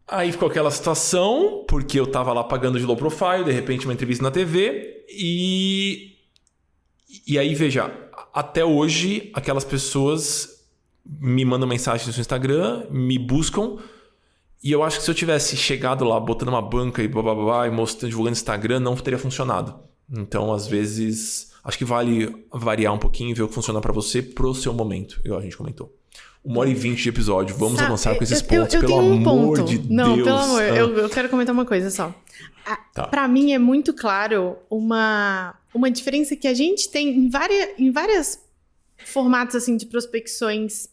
Aí ficou aquela situação, porque eu tava lá pagando de low profile, de repente uma entrevista na TV. E aí, veja, até hoje aquelas pessoas me mandam mensagem no seu Instagram, me buscam. E eu acho que se eu tivesse chegado lá, botando uma banca e blá, e mostrando, divulgando Instagram, não teria funcionado. Então, às vezes, acho que vale variar um pouquinho e ver o que funciona pra você pro seu momento, igual a gente comentou. 1h20 de episódio. Vamos avançar com esses pontos, pelo amor de Deus. Não, pelo amor. Eu quero comentar uma coisa só. Tá. Pra mim é muito claro uma diferença que a gente tem em vários formatos assim, de prospecções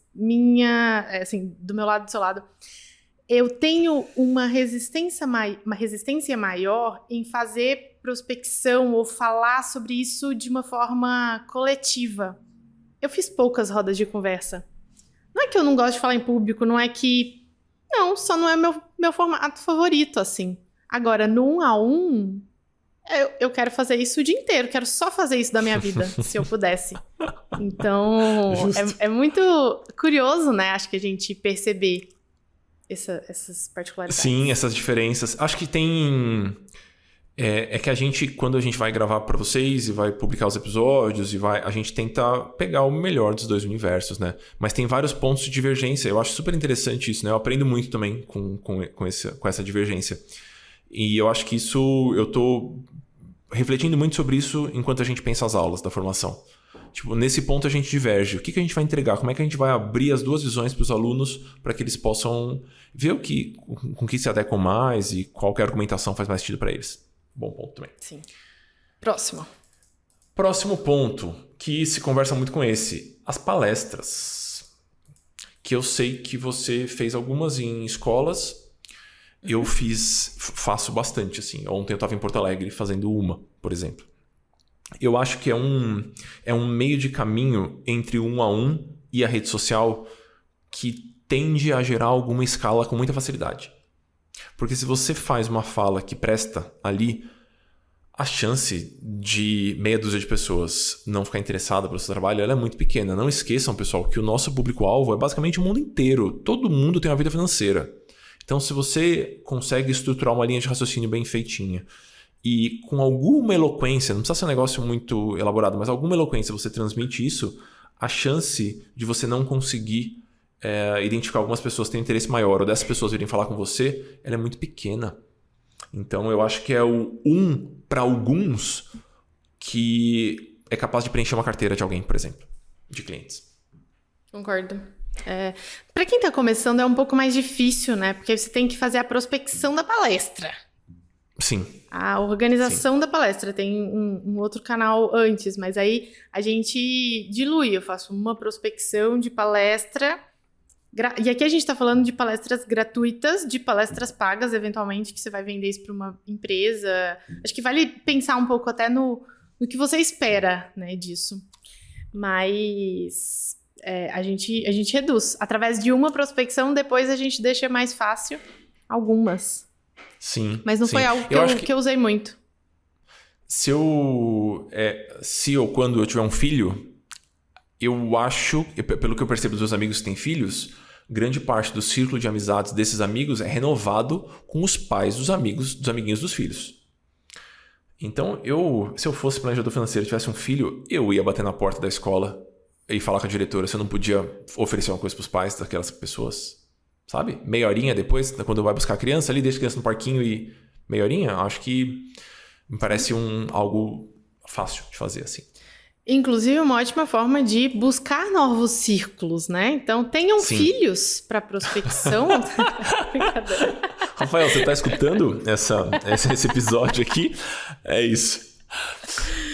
assim, do meu lado e do seu lado. Eu tenho uma resistência maior em fazer prospecção ou falar sobre isso de uma forma coletiva. eu fiz poucas rodas de conversa. Não é que eu não gosto de falar em público, não é que... Não, só não é meu formato favorito, assim. Agora, no 1 a 1, eu quero fazer isso o dia inteiro. Quero só fazer isso da minha vida, se eu pudesse. Então, é muito curioso, né? Acho que a gente perceber essas particularidades. Sim, essas diferenças. Acho que tem... É que a gente, quando a gente vai gravar para vocês e vai publicar os episódios, a gente tenta pegar o melhor dos dois universos, né? Mas tem vários pontos de divergência. Eu acho super interessante isso, né? Eu aprendo muito também com essa divergência. E eu acho que isso... Eu tô refletindo muito sobre isso enquanto a gente pensa as aulas da formação. Tipo, nesse ponto a gente diverge. O que a gente vai entregar? Como é que a gente vai abrir as duas visões para os alunos para que eles possam ver com que se adequam mais e qual que argumentação faz mais sentido para eles? Bom ponto também. Sim. Próximo ponto, que se conversa muito com esse. As palestras. Que eu sei que você fez algumas em escolas. Eu faço bastante, assim. Ontem eu estava em Porto Alegre fazendo uma, por exemplo. Eu acho que é um meio de caminho entre o 1 a 1 e a rede social que tende a gerar alguma escala com muita facilidade. Porque se você faz uma fala que presta ali, a chance de meia dúzia de pessoas não ficar interessada pelo seu trabalho ela é muito pequena. Não esqueçam, pessoal, que o nosso público-alvo é basicamente o mundo inteiro. Todo mundo tem uma vida financeira. Então, se você consegue estruturar uma linha de raciocínio bem feitinha e com alguma eloquência, não precisa ser um negócio muito elaborado, mas alguma eloquência você transmite isso, a chance de você não conseguir identificar algumas pessoas que têm interesse maior ou dessas pessoas virem falar com você, ela é muito pequena. Então eu acho que é o para alguns que é capaz de preencher uma carteira de alguém, por exemplo, de clientes. Concordo. Para quem está começando é um pouco mais difícil, né? Porque você tem que fazer a prospecção da palestra. Sim. A organização da palestra. Tem um outro canal antes, mas aí a gente dilui. Eu faço uma prospecção de palestra. E aqui a gente está falando de palestras gratuitas, de palestras pagas, eventualmente, que você vai vender isso para uma empresa. Acho que vale pensar um pouco até no que você espera, né, disso. Mas a gente reduz. Através de uma prospecção, depois a gente deixa mais fácil algumas. Sim. Mas não foi algo que eu usei muito. Se ou quando eu tiver um filho... Eu acho, pelo que eu percebo dos meus amigos que têm filhos, grande parte do círculo de amizades desses amigos é renovado com os pais dos amiguinhos dos filhos. Então, se eu fosse planejador financeiro e tivesse um filho, eu ia bater na porta da escola e falar com a diretora se eu não podia oferecer uma coisa para os pais daquelas pessoas, sabe? Meia horinha depois, quando vai buscar a criança ali, deixa a criança no parquinho e meia horinha, acho que me parece algo fácil de fazer assim. Inclusive, uma ótima forma de buscar novos círculos, né? Então, tenham filhos para prospecção. Brincadeira. Rafael, você está escutando esse episódio aqui? É isso.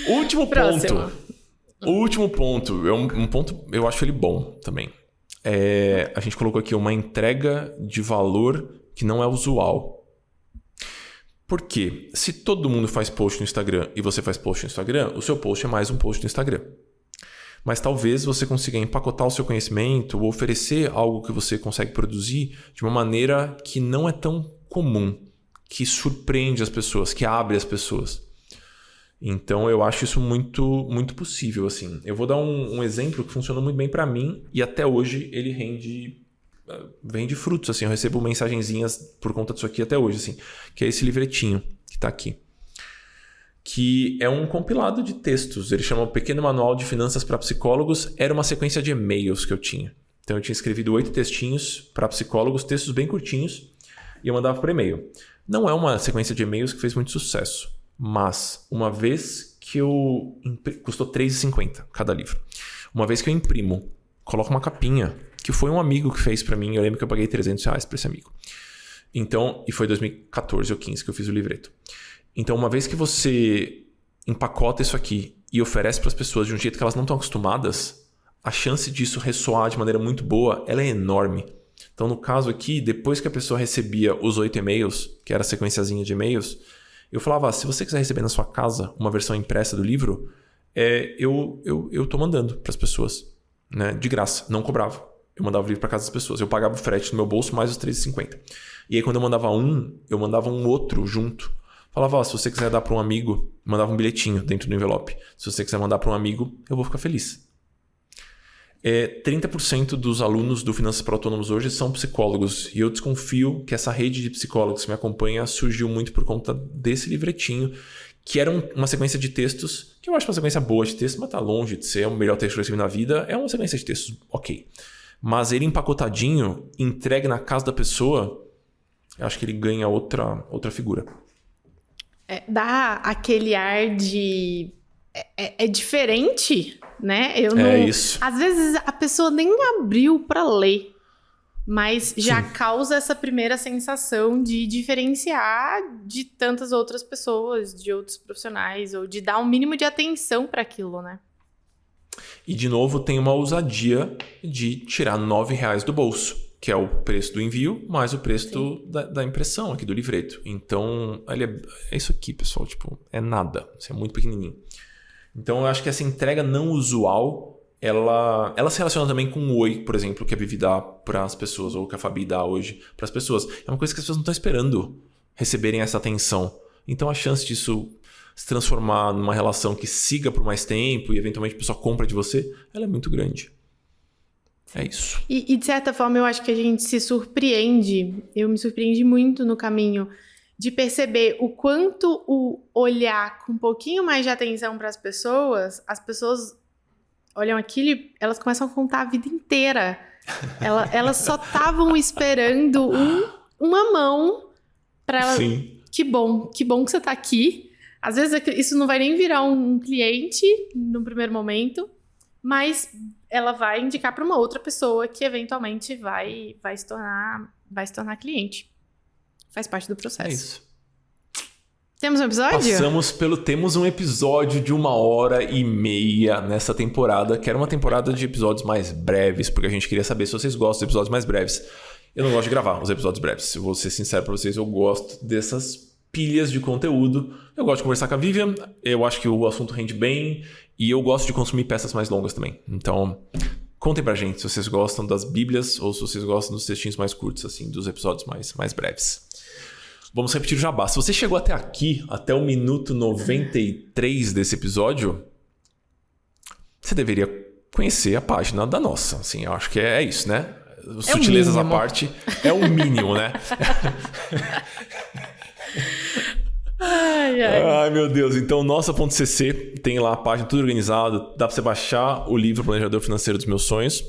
Último ponto. É um ponto, eu acho ele bom também. A gente colocou aqui uma entrega de valor que não é usual. Porque se todo mundo faz post no Instagram e você faz post no Instagram, o seu post é mais um post no Instagram. Mas talvez você consiga empacotar o seu conhecimento ou oferecer algo que você consegue produzir de uma maneira que não é tão comum, que surpreende as pessoas, que abre as pessoas. Então eu acho isso muito, muito possível, assim. Eu vou dar um exemplo que funcionou muito bem para mim e até hoje ele rende frutos, assim. Eu recebo mensagenzinhas por conta disso aqui até hoje, assim. Que é esse livretinho que tá aqui. Que é um compilado de textos. Ele chama Pequeno Manual de Finanças para Psicólogos. Era uma sequência de e-mails que eu tinha. Então eu tinha escrevido 8 textinhos para psicólogos, textos bem curtinhos, e eu mandava por e-mail. Não é uma sequência de e-mails que fez muito sucesso, mas uma vez que eu... Custou R$3,50 cada livro. Uma vez que eu imprimo, coloco uma capinha, que foi um amigo que fez para mim. Eu lembro que eu paguei R$300 para esse amigo. Então, e foi 2014 ou 2015 que eu fiz o livreto. Então, uma vez que você empacota isso aqui e oferece para as pessoas de um jeito que elas não estão acostumadas, a chance disso ressoar de maneira muito boa, ela é enorme. Então, no caso aqui, depois que a pessoa recebia os 8 e-mails, que era a sequenciazinha de e-mails, eu falava, se você quiser receber na sua casa uma versão impressa do livro, eu tô mandando para as pessoas. né? De graça, não cobrava. Eu mandava o livro para casa das pessoas. Eu pagava o frete no meu bolso mais os R$13,50. E aí quando eu mandava um outro junto. Falava, se você quiser dar para um amigo, mandava um bilhetinho dentro do envelope. Se você quiser mandar para um amigo, eu vou ficar feliz. 30% dos alunos do Finanças para Autônomos hoje são psicólogos. E eu desconfio que essa rede de psicólogos que me acompanha surgiu muito por conta desse livretinho, que era uma sequência de textos, que eu acho uma sequência boa de texto, mas tá longe de ser o melhor texto que eu escrevi na vida. É uma sequência de textos ok. Mas ele empacotadinho, entregue na casa da pessoa, eu acho que ele ganha outra figura. Dá aquele ar de... É diferente, né? Isso. Às vezes a pessoa nem abriu para ler, mas já causa essa primeira sensação de diferenciar de tantas outras pessoas, de outros profissionais, ou de dar um mínimo de atenção para aquilo, né? E, de novo, tem uma ousadia de tirar R$9 do bolso, que é o preço do envio, mais o preço da impressão aqui do livreto. Então, é isso aqui, pessoal. Tipo, é nada. Isso é muito pequenininho. Então, eu acho que essa entrega não usual, ela se relaciona também com o Oi, por exemplo, que a Vivi dá para as pessoas, ou que a Fabi dá hoje para as pessoas. É uma coisa que as pessoas não estão esperando receberem essa atenção. Então, a chance disso se transformar numa relação que siga por mais tempo e, eventualmente, a pessoa compra de você, ela é muito grande. É isso. E, de certa forma, eu acho que a gente se surpreende. Eu me surpreendi muito no caminho de perceber o quanto o olhar com um pouquinho mais de atenção para as pessoas olham aquilo e elas começam a contar a vida inteira. Elas só estavam esperando uma mão para elas. Sim. Que bom que você está aqui. Às vezes isso não vai nem virar um cliente no primeiro momento, mas ela vai indicar para uma outra pessoa que eventualmente vai se tornar cliente. Faz parte do processo. É isso. Temos um episódio? Temos um episódio de 1h30 nessa temporada, que era uma temporada de episódios mais breves, porque a gente queria saber se vocês gostam de episódios mais breves. Eu não gosto de gravar os episódios breves. Eu vou ser sincero para vocês, eu gosto dessas pilhas de conteúdo. Eu gosto de conversar com a Vivian, eu acho que o assunto rende bem, e eu gosto de consumir peças mais longas também. Então, contem pra gente se vocês gostam das bíblias ou se vocês gostam dos textinhos mais curtos, assim, dos episódios mais breves. Vamos repetir o jabá. Se você chegou até aqui, até o minuto 93 desse episódio, você deveria conhecer a página da nossa. Assim, eu acho que é isso, né? Sutilezas à parte, é o mínimo, né? Ai, meu Deus. Então, nossa.cc tem lá a página tudo organizado. Dá pra você baixar o livro Planejador Financeiro dos Meus Sonhos.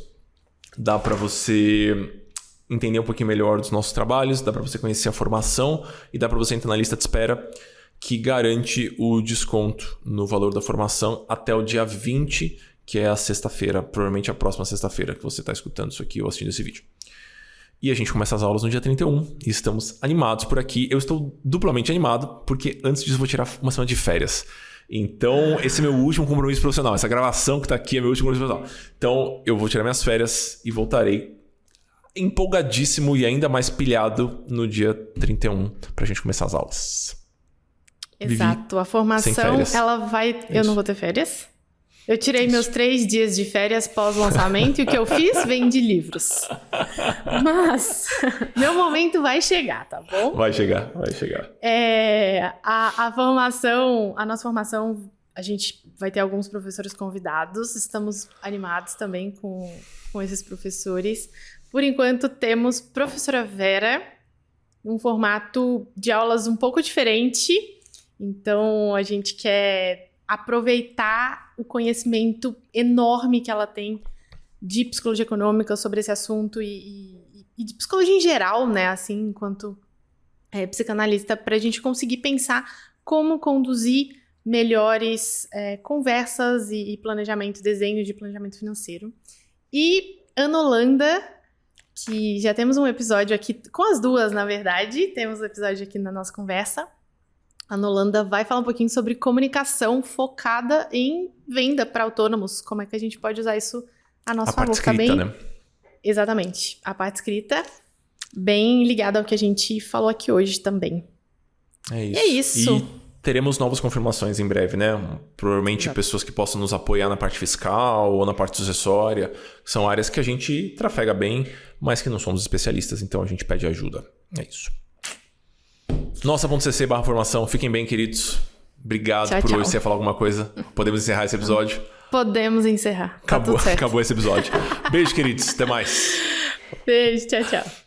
Dá pra você entender um pouquinho melhor dos nossos trabalhos. Dá pra você conhecer a formação. E dá pra você entrar na lista de espera, que garante o desconto no valor da formação até o dia 20, que é a sexta-feira. Provavelmente a próxima sexta-feira que você está escutando isso aqui ou assistindo esse vídeo. E a gente começa as aulas no dia 31 e estamos animados por aqui. Eu estou duplamente animado porque antes disso eu vou tirar uma semana de férias. Então, esse é meu último compromisso profissional. Essa gravação que está aqui é meu último compromisso profissional. Então, eu vou tirar minhas férias e voltarei empolgadíssimo e ainda mais pilhado no dia 31 para a gente começar as aulas. Exato. Vivi, a formação, ela vai... Isso. Eu não vou ter férias? Eu tirei meus 3 dias de férias pós-lançamento e o que eu fiz? Vendi livros. Mas meu momento vai chegar, tá bom? Vai chegar. A nossa formação, a gente vai ter alguns professores convidados. Estamos animados também com esses professores. Por enquanto, temos professora Vera, um formato de aulas um pouco diferente. Então, a gente quer aproveitar o conhecimento enorme que ela tem de psicologia econômica sobre esse assunto e de psicologia em geral, né? Assim, enquanto psicanalista, para a gente conseguir pensar como conduzir melhores conversas e planejamento, desenho de planejamento financeiro. E Ana Holanda, que já temos um episódio aqui, com as duas, na verdade, temos um episódio aqui na nossa conversa. A Ana Holanda vai falar um pouquinho sobre comunicação focada em venda para autônomos. Como é que a gente pode usar isso a nosso favor? A parte escrita, né? Exatamente. A parte escrita, bem ligada ao que a gente falou aqui hoje também. É isso. E é isso. E teremos novas confirmações em breve, né? Provavelmente pessoas que possam nos apoiar na parte fiscal ou na parte sucessória. São áreas que a gente trafega bem, mas que não somos especialistas, então a gente pede ajuda. É isso. Nossa.cc/formação. Fiquem bem, queridos. Obrigado por hoje. Você ia falar alguma coisa? Podemos encerrar esse episódio? Podemos encerrar. Acabou esse episódio. Beijo, queridos. Até mais. Beijo. Tchau, tchau.